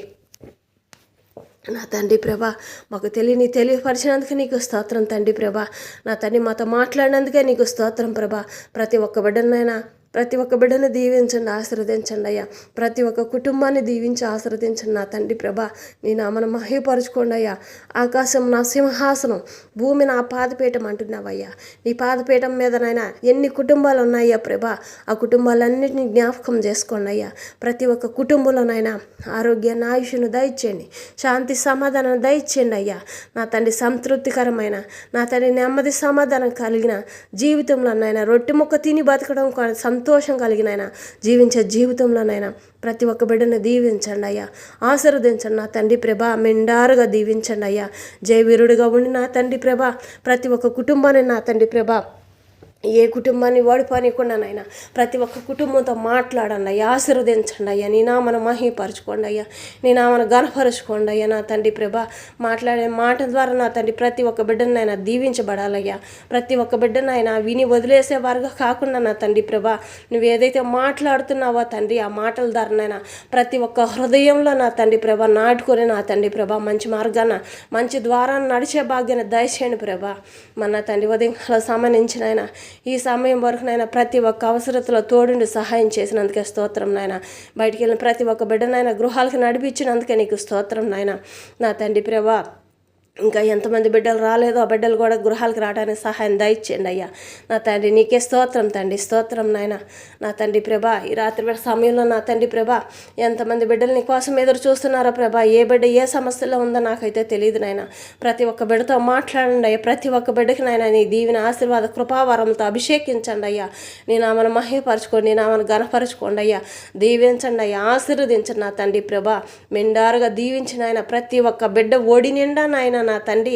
నా తండ్రి ప్రభా మాకు తెలియపరిచినందుకే నీకు స్తోత్రం తండ్రి ప్రభా. నా తండ్రి మాతో మాట్లాడినందుకే నీకు స్తోత్రం ప్రభా. ప్రతి ఒక్క బిడ్డనైనా ప్రతి ఒక్క బిడ్డను దీవించండి, ఆశీర్వదించండి అయ్యా. ప్రతి ఒక్క కుటుంబాన్ని దీవించి ఆశీర్వదించండి నా తండ్రి ప్రభా. నీ నామను మహిమపరచుకోండి అయ్యా. ఆకాశం నా సింహాసనం, భూమి నా పాదపీఠం అంటున్నావయ్యా. నీ పాదపీఠం మీదనైనా ఎన్ని కుటుంబాలు ఉన్నాయ్యా ప్రభా, ఆ కుటుంబాలన్నింటినీ జ్ఞాపకం చేసుకోండి అయ్యా. ప్రతి ఒక్క కుటుంబంలోనైనా ఆరోగ్యాన్ని, ఆయుష్ను దయచేయండి, శాంతి సమాధానం దయచేయండి అయ్యా. నా తండ్రి సంతృప్తికరమైన, నా తండ్రి నెమ్మది సమాధానం కలిగిన జీవితంలోనైనా రొట్టె ముక్క తిని బతకడం సంతోషం కలిగినైనా జీవించే జీవితంలోనైనా ప్రతి ఒక్క బిడ్డను దీవించండి అయ్యా, ఆశీర్వదించండి నా తండ్రి ప్రభా. మెండారుగా దీవించండి అయ్యా. జయవీరుడిగా ఉండి నా తండ్రి ప్రభా ప్రతి ఒక్క కుటుంబాన్ని నా తండ్రి ప్రభా ఏ కుటుంబాన్ని ఓడిపోనికుండానైనా ప్రతి ఒక్క కుటుంబంతో మాట్లాడండి అయ్యా, ఆశీర్వదించండి అయ్యా. నీ నామను మహిమపరచుకోండి అయ్యా, నీ నామను ఘనపరచుకోండి అయ్యా. నా తండ్రి ప్రభా మాట్లాడే మాట ద్వారా నా తండ్రి ప్రతి ఒక్క బిడ్డనైనా దీవించబడాలయ్యా. ప్రతి ఒక్క బిడ్డనైనా విని వదిలేసే వారుగా కాకుండా నా తండ్రి ప్రభా నువ్వు ఏదైతే మాట్లాడుతున్నావో తండ్రి ఆ మాటల ద్వారానైనా ప్రతి ఒక్క హృదయంలో నా తండ్రి ప్రభా నాటుకొని నా తండ్రి ప్రభా మంచి మార్గాన మంచి ద్వారాన్ని నడిచే భాగ్యాన్ని దయచేయండి ప్రభా. మన తండ్రి ఉదయం సంబంధించిన ఈ సమయం వరకు నాయన ప్రతి ఒక్క అవసరతలో తోడుండి సహాయం చేసినందుకే స్తోత్రం నాయన. బయటికి వెళ్ళిన ప్రతి ఒక్క బిడ్డనైనా గృహాలకు నడిపించినందుకే నీకు స్తోత్రం నాయన. నా తండ్రి ప్రభా ఇంకా ఎంతమంది బిడ్డలు రాలేదో ఆ బిడ్డలు కూడా గృహాలకు రావడానికి సహాయం దయచేయండి అయ్యా. నా తండ్రి నీకే స్తోత్రం తండ్రి, స్తోత్రం నాయన. నా తండ్రి ప్రభా ఈ రాత్రి సమయంలో నా తండ్రి ప్రభా ఎంతమంది బిడ్డలు నీ కోసం ఎదురు చూస్తున్నారో ప్రభా, ఏ బిడ్డ ఏ సమస్యలో ఉందో నాకైతే తెలియదు నాయన. ప్రతి ఒక్క బిడ్డతో మాట్లాడండి అయ్యా. ప్రతి ఒక్క బిడ్డకి నాయన నీ దీవెన ఆశీర్వాద కృపావరంతో అభిషేకించండి అయ్యా. నీ నామను మహిమపరచుకోండి, నీ నామను ఘనపరచుకోండి అయ్యా. దీవించండి అయ్యా, ఆశీర్వదించండి నా తండ్రి ప్రభా. మెండారుగా దీవించిన ఆయన ప్రతి ఒక్క బిడ్డ ఒడి నిండా నాయన నా తండ్రి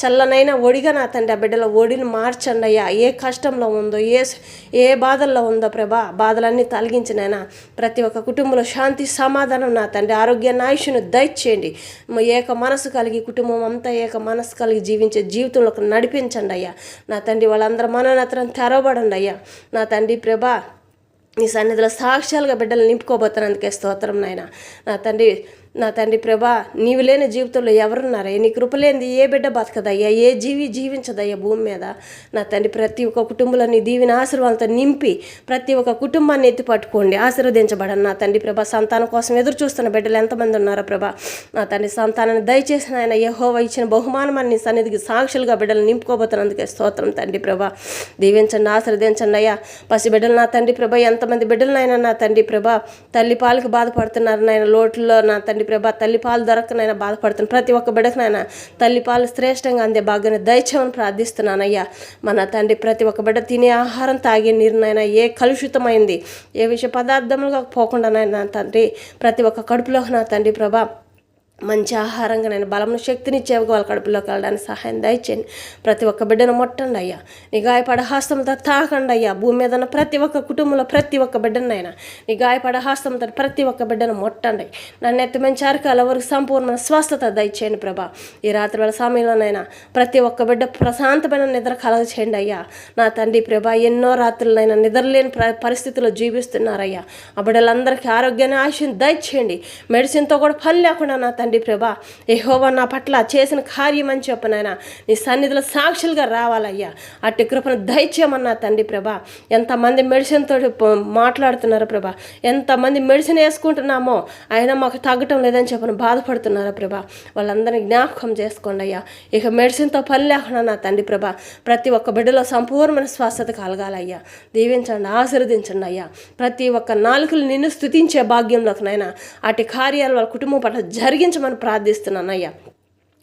చల్లనైనా ఒడిగా నా తండ్రి ఆ బిడ్డల ఒడిని మార్చండి అయ్యా. ఏ కష్టంలో ఉందో, ఏ బాధల్లో ఉందో ప్రభా, బాధలన్నీ తొలగించినైనా ప్రతి ఒక్క కుటుంబంలో శాంతి సమాధానం నా తండ్రి, ఆరోగ్యాన్ని ఆయుష్ను దయచేయండి. ఏక మనసు కలిగి కుటుంబం అంతా ఏక మనసు కలిగి జీవించే జీవితంలోకి నడిపించండి అయ్యా. నా తండ్రి వాళ్ళందరూ మనోనేత్రం తెరవబడండి అయ్యా. నా తండ్రి ప్రభా, నీ సన్నిధిలో సాక్ష్యాలుగా బిడ్డలు నింపుకోబోతున్నందుకే స్తోత్రం నాయన. నా తండ్రి ప్రభా, నీవు లేని జీవితంలో ఎవరున్నారయ్యా? నీ కృప లేనిది ఏ బిడ్డ బతకదయ్యా, ఏ జీవి జీవించదయ్యా భూమి మీద. నా తండ్రి ప్రతి ఒక్క కుటుంబంలో నీ దీవెన ఆశీర్వాదంతో నింపి ప్రతి ఒక్క కుటుంబాన్ని ఎత్తి పట్టుకోండి, ఆశీర్వదించబడండి. నా తండ్రి ప్రభా, సంతానం కోసం ఎదురు చూస్తున్న బిడ్డలు ఎంతమంది ఉన్నారో ప్రభా, నా తండ్రి సంతానాన్ని దయచేసిన ఆయన యెహోవా ఇచ్చిన బహుమానం నీ సన్నిధికి సాక్షులుగా బిడ్డలు నింపుకోబోతున్నందుకే స్తోత్రం తండ్రి ప్రభా. దీవించండి, ఆశీర్వదించండి అయ్యా. పసి బిడ్డలు నా తండ్రి ప్రభా, ఎంతమంది బిడ్డలనైనా నా తండ్రి ప్రభా తల్లి పాలకు బాధపడుతున్నారు నాయన, లోటులో నా తండ్రి ప్రభా తల్లి పాలు దొరకనైనా బాధపడుతున్నాను. ప్రతి ఒక్క బిడ్డకనైనా తల్లి పాలు శ్రేష్టంగా అందే భాగ్యాన్ని దయచేయమని ప్రార్థిస్తున్నానయ్యా. మన తండ్రి ప్రతి ఒక్క బిడ్డ తినే ఆహారం, తాగే నీరునైనా ఏ కలుషితమైంది, ఏ విషయ పదార్థములుగా పోకుండానైనా తండ్రి ప్రతి ఒక్క కడుపులోకి నా తండ్రి ప్రభా మంచి ఆహారంగా నేను బలమును శక్తిని ఇచ్చేవి వాళ్ళ కడుపులోకి వెళ్ళడానికి సహాయం దయచేయండి. ప్రతి ఒక్క బిడ్డను ముట్టండి అయ్యా. నీ గాయపడ హస్తంతో తాకండి అయ్యా. భూమి మీద ఉన్న ప్రతి ఒక్క కుటుంబంలో ప్రతి ఒక్క బిడ్డనైనా నీ గాయపడ హస్తంతో ప్రతి ఒక్క బిడ్డను ముట్టండి. నన్ను ఎత్తమంచి అరకాల వరకు సంపూర్ణ స్వస్థత దయచేయండి ప్రభా. ఈ రాత్రి వేళ సమయంలోనైనా ప్రతి ఒక్క బిడ్డ ప్రశాంతమైన నిద్ర కలగచేయండి అయ్యా. నా తండ్రి ప్రభా, ఎన్నో రాత్రులనైనా నిద్రలేని పరిస్థితుల్లో జీవిస్తున్నారయ్యా. ఆ బిడ్డలందరికీ ఆరోగ్యాన్ని ఆయుష్ని దయచేయండి. మెడిసిన్తో కూడా పని లేకుండా నా తండ్రి ప్రభా యెహోవా నా పట్ల చేసిన కార్యం అని చెప్పనైనా నీ సన్నిధిలో సాక్షులుగా రావాలయ్యా. అట్టి కృపను దయచేయమన్నా తండ్రి ప్రభా. ఎంతమంది మెడిసిన్ తోటి మాట్లాడుతున్నారో ప్రభా, ఎంతమంది మెడిసిన్ వేసుకుంటున్నామో అయినా మాకు తగ్గటం లేదని చెప్పని బాధపడుతున్నారా ప్రభా, వాళ్ళందరినీ జ్ఞాపకం చేసుకోండి అయ్యా. ఇక మెడిసిన్తో పని లేకుండా నా తండ్రి ప్రభా ప్రతి ఒక్క బిడ్డలో సంపూర్ణమైన స్వస్థత కలగాలయ్యా. దీవించండి, ఆశీర్వదించండి అయ్యా. ప్రతి ఒక్క నాలుకలు నిన్ను స్తుతించే భాగ్యంలోకినైనా అటు కార్యాలు వాళ్ళ కుటుంబం పట్ల జరిగించమని ప్రార్థిస్తున్నానయ్యా.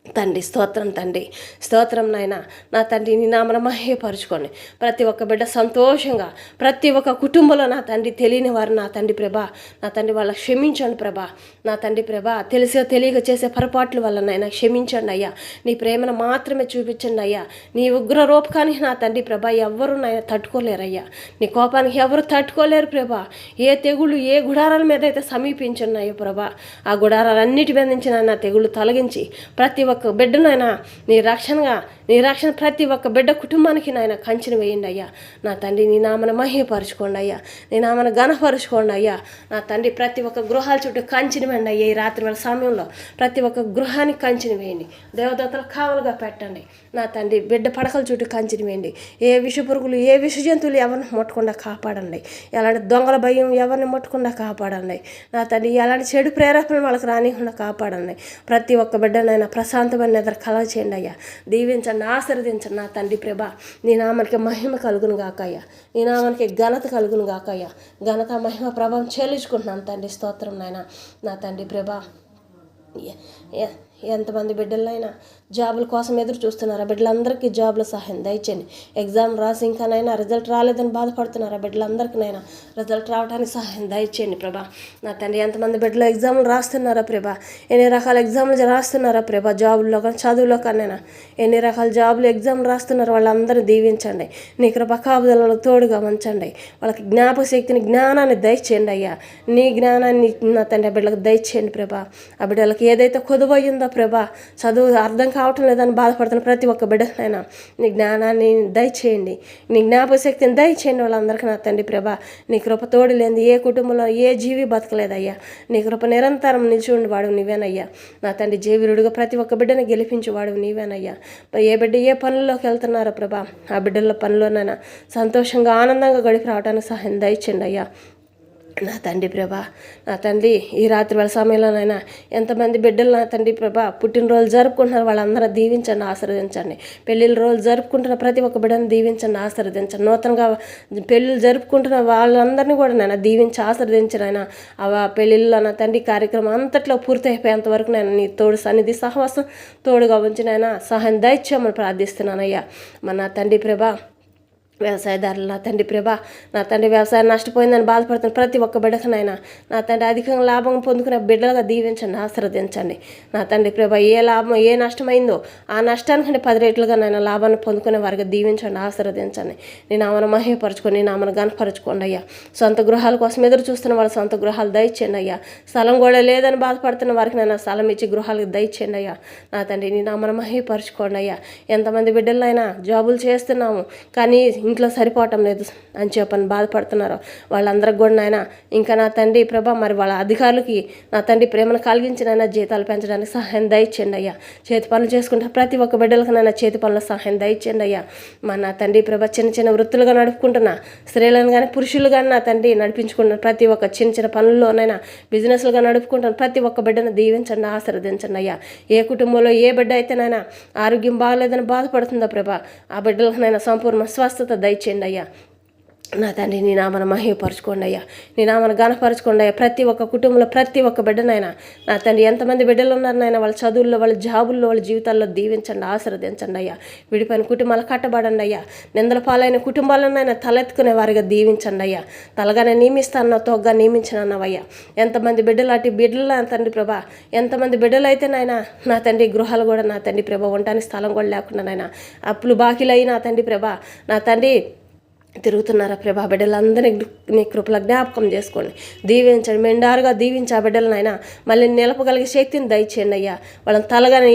తండ్రి స్తోత్రం, తండ్రి స్తోత్రం నాయన. నా తండ్రి నీ నామను మహిమపరచుకోండి. ప్రతి ఒక్క బిడ్డ సంతోషంగా, ప్రతి ఒక్క కుటుంబంలో నా తండ్రి తెలియని వారు నా తండ్రి ప్రభా, నా తండ్రి వాళ్ళ క్షమించండి ప్రభా. నా తండ్రి ప్రభా తెలియక చేసే పొరపాట్ల వల్ల నాయన క్షమించండి అయ్యా. నీ ప్రేమను మాత్రమే చూపించండి అయ్యా. నీ ఉగ్ర రూపకానికి నా తండ్రి ప్రభా ఎవరు నాయన తట్టుకోలేరయ్యా. నీ కోపానికి ఎవరు తట్టుకోలేరు ప్రభా. ఏ తెగుళ్ళు ఏ గుడారాల మీద అయితే సమీపించున్నాయో ప్రభా, ఆ గుడారాలన్నిటి మీద నుంచి నా తెగుళ్ళు తొలగించి ప్రతి ఒక్క బిడ్డనైనా నీ రక్షణ ప్రతి ఒక్క బిడ్డ కుటుంబానికి నాయన కంచెను వేయండి అయ్యా. నా తండ్రి నీ నామను మహిమపరచుకోండి అయ్యా. నీ నామను ఘనపరుచుకోండి అయ్యా. నా తండ్రి ప్రతి ఒక్క గృహాల చుట్టూ కంచెను వేయండి అయ్యా. ఈ రాత్రి వేళ సమయంలో ప్రతి ఒక్క గృహానికి కంచెను వేయండి. దేవదత్తలు కావలుగా పెట్టండి. నా తండ్రి బిడ్డ పడకల చుట్టూ కంచెను వేయండి. ఏ విష పురుగులు ఏ విష జంతువులు ఎవరిని ముట్టకుండా కాపాడండి. ఎలాంటి దొంగల భయం ఎవరిని ముట్టకుండా కాపాడండి. నా తండ్రి ఎలాంటి చెడు ప్రేరేపణ వాళ్ళకి రానికుండా కాపాడండి. ప్రతి ఒక్క బిడ్డనైనా ప్రశాంతమైన నిద్ర కలగ చేయండి అయ్యా. దీవించండి, ఆశీర్వదించండి నా తండ్రి ప్రభా. నీ నామానికి మహిమ కలుగును గాకయ్యా. నీ నామానికి ఘనత కలుగును గాకయ్యా. ఘనత మహిమ ప్రభావం చెల్లించుకుంటున్నాను తండ్రి. స్తోత్రం నాయన. నా తండ్రి ప్రభా ఎంతమంది బిడ్డలైనా జాబుల కోసం ఎదురు చూస్తున్నారా? బిడ్డలందరికీ జాబుల సహాయం దయచేయండి. ఎగ్జామ్ రాసి ఇంకానైనా రిజల్ట్ రాలేదని బాధపడుతున్నారా? బిడ్డలందరికీనైనా రిజల్ట్ రావడానికి సహాయం దయచేయండి ప్రభా. నా తండ్రి ఎంతమంది బిడ్డలు ఎగ్జామ్లు రాస్తున్నారా ప్రభా? ఎన్ని రకాల ఎగ్జామ్లు రాస్తున్నారా ప్రభా? జాబుల్లో కానీ చదువులో కనైనా ఎన్ని రకాల జాబులు ఎగ్జామ్లు రాస్తున్నారు వాళ్ళందరూ దీవించండి. నీ కృప కాపుదలలో తోడుగా ఉంచండి. వాళ్ళకి జ్ఞాపక శక్తిని జ్ఞానాన్ని దయచేయండి అయ్యా. నీ జ్ఞానాన్ని నా తండ్రి బిడ్డలకు దయచేయండి ప్రభా. ఆ బిడ్డలకి ఏదైతే కొదువయ్యిందో ప్రభా, చదువు అర్థం కావటం లేదని బాధపడుతున్న ప్రతి ఒక్క బిడ్డనైనా నీ జ్ఞానాన్ని దయచేయండి. నీ జ్ఞాపక శక్తిని దయచేయండి వాళ్ళందరికీ నా తండ్రి ప్రభా. నీ కృప తోడు లేని ఏ కుటుంబంలో ఏ జీవి బతకలేదయ్యా. నీ కృప నిరంతరం నిలిచి వాడు నీవేనయ్యా. నా తండ్రి జీవిరుడుగా ప్రతి ఒక్క బిడ్డని గెలిపించేవాడు నీవేనయ్యా. ఏ బిడ్డ ఏ పనుల్లోకి వెళ్తున్నారో ప్రభా, ఆ బిడ్డల పనిలోనైనా సంతోషంగా ఆనందంగా గడిపి రావడానికి సహాయం దయచేయండి అయ్యా. నా తండ్రి ప్రభా, నా తండ్రి ఈ రాత్రి వాళ్ళ సమయంలోనైనా ఎంతమంది బిడ్డలు నా తండ్రి ప్రభా పుట్టినరోజు జరుపుకుంటున్నారు వాళ్ళందరూ దీవించండి, ఆశీర్వదించండి. పెళ్ళిళ్ళ రోజు జరుపుకుంటున్న ప్రతి ఒక్క బిడ్డను దీవించండి, ఆశీర్వదించండి. నూతనంగా పెళ్ళిళ్ళు జరుపుకుంటున్న వాళ్ళందరినీ కూడా నేను దీవించి ఆశీర్వదించిన ఆయన ఆ పెళ్ళిళ్ళలో నా తండ్రి కార్యక్రమం అంతట్లో పూర్తి అయిపోయేంత వరకు నేను నీ తోడు సన్నిధి సహవాసం తోడుగా ఉంచిన ఆయన సహాయం దయచేయమని ప్రార్థిస్తున్నానయ్యా. మన నా తండ్రి ప్రభా వ్యవసాయదారులు నా తండ్రి ప్రభా, నా తండ్రి వ్యవసాయం నష్టపోయిందని బాధపడుతున్న ప్రతి ఒక్క బిడ్డకనైనా నా తండ్రి అధికంగా లాభం పొందుకునే బిడ్డలుగా దీవించండి, ఆశీర్వదించండి. నా తండ్రి ప్రభా, ఏ లాభం ఏ నష్టమైందో ఆ నష్టానికంటే 10 రెట్లుగా నైనా లాభాన్ని పొందుకునే వారికి దీవించండి, ఆశీర్వదించండి. నీ నామను మహిమపరచుకొని నీ నామను గణపరచుకోండి అయ్యా. సొంత గృహాల కోసం ఎదురు చూస్తున్న వాళ్ళ సొంత గృహాలు దయచేయండి అయ్యా. స్థలం కూడా లేదని బాధపడుతున్న వారికి నైనా స్థలం ఇచ్చి గృహాలకు దయచేయండి అయ్యా. నా తండ్రి నీ నామను మహిమపరచుకోండి అయ్యా. ఎంతమంది బిడ్డలైనా జాబులు చేస్తున్నాము కానీ ఇంట్లో సరిపోవటం లేదు అని చెప్పని బాధపడుతున్నారు వాళ్ళందరికి కూడా నాయన ఇంకా నా తండ్రి ప్రభా మరి వాళ్ళ అధికారులకి నా తండ్రి ప్రేమను కలిగించినైనా జీతాలు పెంచడానికి సహాయం దయచేయండి అయ్యా. చేతి పనులు చేసుకుంటే ప్రతి ఒక్క బిడ్డలకు నైనా చేతి పనుల సహాయం దయచేయండి అయ్యా. నా తండ్రి ప్రభా చిన్న చిన్న వృత్తులుగా నడుపుకుంటున్నా స్త్రీలను కానీ పురుషులు కానీ నా తండ్రి నడిపించుకుంటున్న ప్రతి ఒక్క చిన్న చిన్న పనుల్లోనైనా బిజినెస్లుగా నడుపుకుంటున్న ప్రతి ఒక్క బిడ్డను దీవించండి, ఆశీర్వదించండి అయ్యా. ఏ కుటుంబంలో ఏ బిడ్డ అయితేనైనా ఆరోగ్యం బాగలేదని బాధపడుతుందో ప్రభా ఆ బిడ్డలకు నైనా సంపూర్ణ స్వస్థత దయచేయండి అయ్యా. నా తండ్రి నీ నామను మహిమపరచుకోండి అయ్యా. నీ నామను గణపరచుకోండి అయ్యా. ప్రతి ఒక్క కుటుంబంలో ప్రతి ఒక్క బిడ్డనైనా నా తండ్రి ఎంతమంది బిడ్డలు ఉన్నారనైనా వాళ్ళ చదువుల్లో వాళ్ళ జాబుల్లో వాళ్ళ జీవితాల్లో దీవించండి, ఆశీర్వదించండి అయ్యా. విడిపోయిన కుటుంబాలు కట్టబడండి అయ్యా. నిందల పాలైన కుటుంబాలనైనా తలెత్తుకునే వారిగా దీవించండి అయ్యా. తలగానే నియమిస్తాను తోగ్గా నియమించినవయ్యా. ఎంతమంది బిడ్డలు అటు బిడ్డలు నా తండ్రి ప్రభా ఎంతమంది బిడ్డలు అయితే నాయన నా తండ్రి గృహాలు కూడా నా తండ్రి ప్రభా ఉండడానికి స్థలం కూడా లేకుండా నాయన అప్పులు బాకీలయ్యి నా తండ్రి ప్రభా నా తండ్రి తిరుగుతున్నారా ప్రభా బిడ్డలందరినీ నీ కృపల జ్ఞాపకం చేసుకోండి, దీవించండి. మెండారుగా దీవించి ఆ బిడ్డలనైనా మళ్ళీ నిలపగలిగే శక్తిని దయచేయండి అయ్యా. వాళ్ళని తలగానే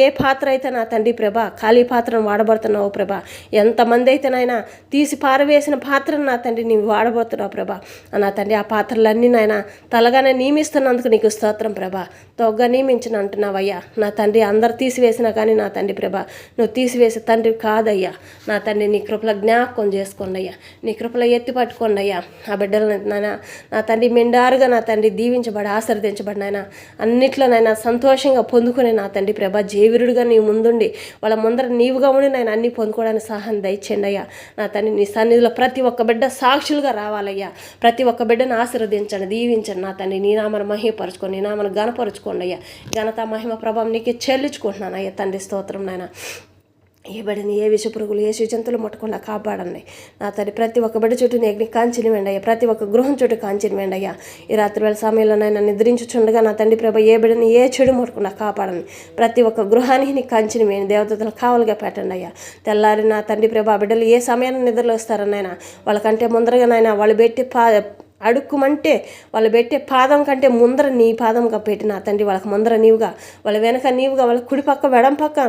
ఏ పాత్ర అయితే నా తండ్రి ప్రభా ఖాళీ పాత్రను వాడబడుతున్నావు ప్రభా, ఎంతమంది అయితేనైనా తీసి పారవేసిన పాత్రను నా తండ్రి నీవు వాడబోతున్నావు ప్రభా. నా తండ్రి ఆ పాత్రలన్నీ నాయన తలగానే నియమిస్తున్నందుకు నీకు స్తోత్రం ప్రభా. తొగ్గా నియమించిన అంటున్నావయ్యా. నా తండ్రి అందరు తీసివేసినా కానీ నా తండ్రి ప్రభా నువ్వు తీసివేసే తండ్రి కాదయ్యా. నా తండ్రి నీ కృపల జ్ఞాపకం చేసుకోండి అయ్యా. నీ కృపలో ఎత్తి పట్టుకోండి అయ్యా. ఆ బిడ్డలు నా తండ్రి మెండారుగా నా తండ్రి దీవించబడి ఆశీర్వదించబడి నాయన అన్నిట్లోనైనా సంతోషంగా పొందుకుని నా తండ్రి ప్రభా జీవిరుడిగా నీవు ముందుండి వాళ్ళ ముందర నీవుగా ఉండి నేను అన్నీ పొందుకోవడానికి సహాయం దయచేయండి అయ్యా. నా తండ్రి నీ సన్నిధిలో ప్రతి ఒక్క బిడ్డ సాక్షులుగా రావాలయ్యా. ప్రతి ఒక్క బిడ్డను ఆశీర్వదించండి, దీవించండి. నా తండ్రి నీ నామను మహిమపరచుకోండి, నీ నామను గణపరచుకోండి అయ్యా. ఘనత మహిమ ప్రభావం నీకే చెల్లించుకుంటున్నాను అయ్యా తండ్రి. స్తోత్రం నాయన. ఏ బిడ్డని ఏ విష పురుగులు ఏ జంతువులు ముట్టకుండా కాపాడండి. నా తండ్రి ప్రతి ఒక్క బిడ్డ చుట్టూ నీ కాంచిని వెండయ్యా. ప్రతి ఒక్క గృహం చుట్టూ కాంచిని వెండయ్యా. ఈ రాత్రి వేళ సమయంలోనైనా నిద్రించుచుండగా నా తండ్రి ప్రభ ఏ బిడ్డని ఏ చెడు ముట్టకుండా కాపాడండి. ప్రతి ఒక్క గృహానికి నీ కాంచిని వేయండి, దేవతలు కావలుగా పెట్టండి అయ్యా. తెల్లారి నా తండ్రి ప్రభ బిడ్డలు ఏ సమయాన్ని నిద్రలో వస్తారనైనా వాళ్ళకంటే ముందరగానైనా వాళ్ళు పెట్టి అడుక్కుమంటే వాళ్ళు పెట్టే పాదం కంటే ముందర నీ పాదంగా పెట్టి నా తండ్రి వాళ్ళకి ముందర నీవుగా వాళ్ళ వెనక నీవుగా వాళ్ళ కుడి పక్క వెడం పక్క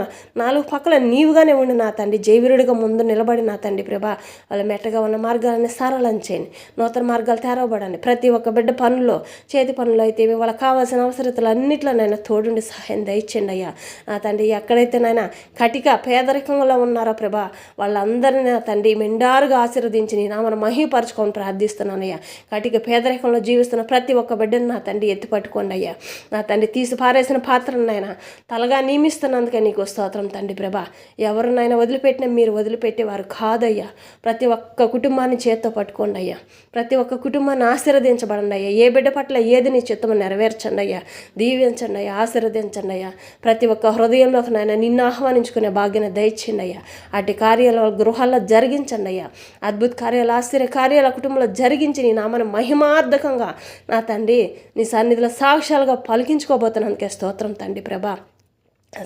4 పక్కల నీవుగానే ఉండి నా తండ్రి జైవీరుడిగా ముందు నిలబడి నా తండ్రి ప్రభా వాళ్ళ మెట్టగా ఉన్న మార్గాలని సరళం చేయండి, నూతన మార్గాలు తెరవబడండి. ప్రతి ఒక్క బిడ్డ పనుల్లో చేతి పనులు అయితే వాళ్ళకి కావాల్సిన అవసరతలు అన్నిట్లోనైనా తోడుండి సహాయం దయచేయండి అయ్యా. నా తండ్రి ఎక్కడైతేనైనా కటిక పేదరికంలో ఉన్నారో ప్రభా వాళ్ళందరినీ నా తండ్రి మెండారుగా ఆశీర్వదించి నీ నామను మహిమపరచుకొని ప్రార్థిస్తున్నానయ్యా. కటిక పేదరికంలో జీవిస్తున్న ప్రతి ఒక్క బిడ్డను నా తండ్రి ఎత్తి పట్టుకోండి అయ్యా. నా తండ్రి తీసి పారేసిన పాత్రనైనా తలగా నియమిస్తున్నందుకే నీకు స్తోత్రం తండ్రి ప్రభా. ఎవరినైనా వదిలిపెట్టినా మీరు వదిలిపెట్టేవారు కాదయ్యా. ప్రతి ఒక్క కుటుంబాన్ని చేత్తో పట్టుకోండి అయ్యా. ప్రతి ఒక్క కుటుంబాన్ని ఆశీర్వదించబడండి అయ్యా. ఏ బిడ్డ పట్ల ఏది నీ చిత్తము నెరవేర్చండి అయ్యా, దీవించండి అయ్యా, ఆశీర్వదించండి అయ్యా. ప్రతి ఒక్క హృదయంలోకి నాయన నిన్ను ఆహ్వానించుకునే భాగ్యాన్ని దయచేయండి అయ్యా. అటు కార్యాల గృహాల్లో జరిగించండి అయ్యా. అద్భుత కార్యాలు ఆశ్చర్య కార్యాల కుటుంబంలో జరిగించి నీ నామను మహిమార్థకంగా నా తండ్రి నీ సన్నిధిలో సాక్ష్యాలుగా పలికించుకోబోతున్నందుకే స్తోత్రం తండ్రి ప్రభా.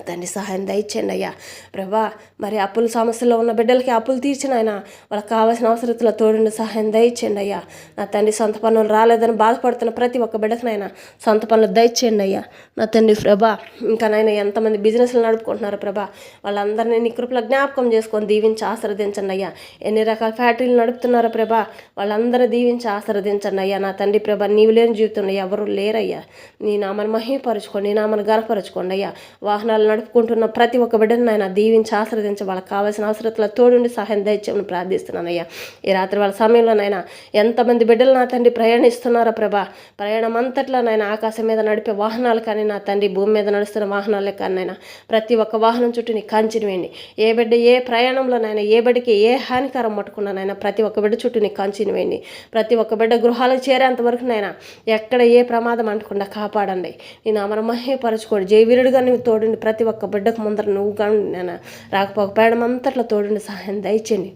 తండ్రి సహాయం దయచేయండి అయ్యా. ప్రభా మరి అప్పుల సమస్యలో ఉన్న బిడ్డలకి అప్పులు తీర్చిన ఆయన వాళ్ళకి కావాల్సిన అవసరతలో తోడుండి సహాయం దయచేయండి అయ్యా. నా తండ్రి సొంత పనులు రాలేదని బాధపడుతున్న ప్రతి ఒక్క బిడ్డకునైనా సొంత పనులు దయచేయండి అయ్యా. నా తండ్రి ప్రభా ఇంకా నాయన ఎంతమంది బిజినెస్లు నడుపుకుంటున్నారు ప్రభా వాళ్ళందరినీ నీ కృపలో జ్ఞాపకం చేసుకొని దీవించి ఆశీర్వదించండి అయ్యా. ఎన్ని రకాల ఫ్యాక్టరీలు నడుపుతున్నారో ప్రభా వాళ్ళందరూ దీవించి ఆశీర్వదించండి అయ్యా. నా తండ్రి ప్రభా నీవు లేని జీవితంలో ఎవరు లేరయ్యా. నీ నామను మహిమపరచుకోండి, నీ నామను గణపరచుకోండి అయ్యా. వాహనాలు నడుపుకుంటున్న ప్రతి ఒక్క బిడ్డను నాయన దీవించి ఆశీర్వదించి వాళ్ళకి కావాల్సిన అవసరతల తోడుండి సహాయం దయచేయమని ప్రార్థిస్తున్నానయ్యా. ఈ రాత్రి వాళ్ళ సమయంలోనైనా ఎంతమంది బిడ్డలు నా తండ్రి ప్రయాణిస్తున్నారో ప్రభా ప్రయాణం అంతట్లో నాయన ఆకాశం మీద నడిపే వాహనాలు కానీ నా తండ్రి భూమి మీద నడుస్తున్న వాహనాలే కానీ నాయన ప్రతి ఒక్క వాహనం చుట్టూ నీ కంచెని వేయండి. ఏ బిడ్డ ఏ ప్రయాణంలోనైనా ఏ బిడ్డకి ఏ హానికరం ముట్టుకున్నానైనా ప్రతి ఒక్క బిడ్డ చుట్టూ నీ కంచెని వేయండి. ప్రతి ఒక్క బిడ్డ గృహాలకు చేరేంతవరకు నైనా ఎక్కడ ఏ ప్రమాదం అంటకుండా కాపాడండి. నీ నామను మహిమపరచుకోండి. జయవీరుడిగా నువ్వు తోడుండి ప్రతి ఒక్క బిడ్డకు ముందర నువ్వు కానీ నేను రాకపోక పేడం అంతట్లో తోడుండి సహాయం దయచేయండి.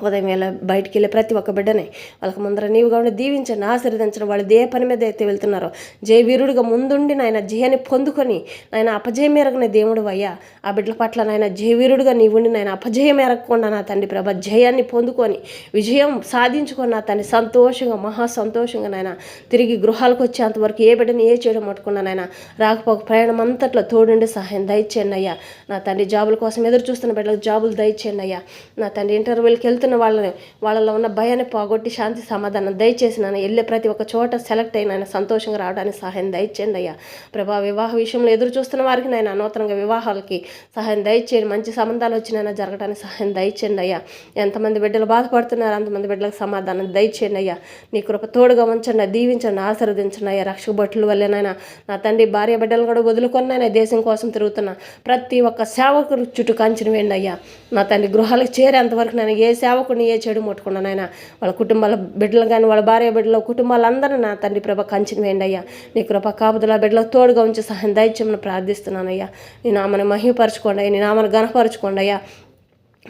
ఉదయం వేళ బయటికి వెళ్ళే ప్రతి ఒక్క బిడ్డని వాళ్ళకి ముందర నీవుగా ఉండి దీవించండి, ఆశీర్వదించండి. వాళ్ళు ఏ పని మీద అయితే వెళ్తున్నారో జయవీరుడిగా ముందుండి నాయన జయాన్ని పొందుకొని నాయన అపజయం ఎరగని దేవుడు అయ్యా. ఆ బిడ్డల పట్ల నాయన జయవీరుడిగా నీవుండి నాయన అపజయం ఎరగకుండా నా తండ్రి ప్రభ జయాన్ని పొందుకొని విజయం సాధించుకొని నా తండ్రి సంతోషంగా మహా సంతోషంగా నాయన తిరిగి గృహాలకు వచ్చేంతవరకు ఏ బిడ్డని ఏ చేయడం పట్టుకున్నా నాయన రాకపోక ప్రయాణం అంతట్లో తోడుండి సహాయం దయచేయండి అయ్యా. నా తండ్రి జాబుల కోసం ఎదురు చూస్తున్న బిడ్డలకు జాబులు దయచేయండి అయ్యా. నా తండ్రి ఇంటర్వ్యూలకు వెళ్తున్న వాళ్ళలో ఉన్న భయాన్ని పోగొట్టి శాంతి సమాధానం దయచేసి నాన్న వెళ్ళే ప్రతి ఒక్క చోట సెలెక్ట్ అయిన సంతోషంగా రావడానికి సహాయం దయచేయండి అయ్యా. ప్రభా వివాహ విషయంలో ఎదురు చూస్తున్న వారికి నాయన నూతనంగా వివాహాలకి సహాయం దయచేయండి, మంచి సంబంధాలు వచ్చినైనా జరగడానికి సహాయం దయచేయండి అయ్యా. ఎంతమంది బిడ్డలు బాధపడుతున్నారు అంతమంది బిడ్డలకు సమాధానం దయచేయండి అయ్యా. నీ కృప తోడుగా ఉంచండి, దీవించండి, ఆశీర్వదించండి అయ్యా. రక్షక భటుల వల్లేనైనా నా తండ్రి భార్య బిడ్డలు కూడా వదులుకొనైనా దేశం కోసం తిరుగుతున్న ప్రతి ఒక్క సేవకుడు చుట్టూ కంచిన వేయండి అయ్యా. నా తండ్రి గృహాలకు చేరేంతవరకు నేను ఏ సేవకుని ఏ చెడు ముట్టుకున్నానైనా వాళ్ళ కుటుంబాల బిడ్డలు కానీ వాళ్ళ భార్య బిడ్డల కుటుంబాలందరూ నా తండ్రి ప్రభ కంచిన వేయండి అయ్యా. నీ కృప కాపుదల బిడ్డలకు తోడుగా ఉంచి సహాయం దయచేయమని ప్రార్థిస్తున్నానయ్యా. నీ నామని మహిమపరచుకోండి అయ్యా, నీ నామని ఘనపరచుకోండి అయ్యా.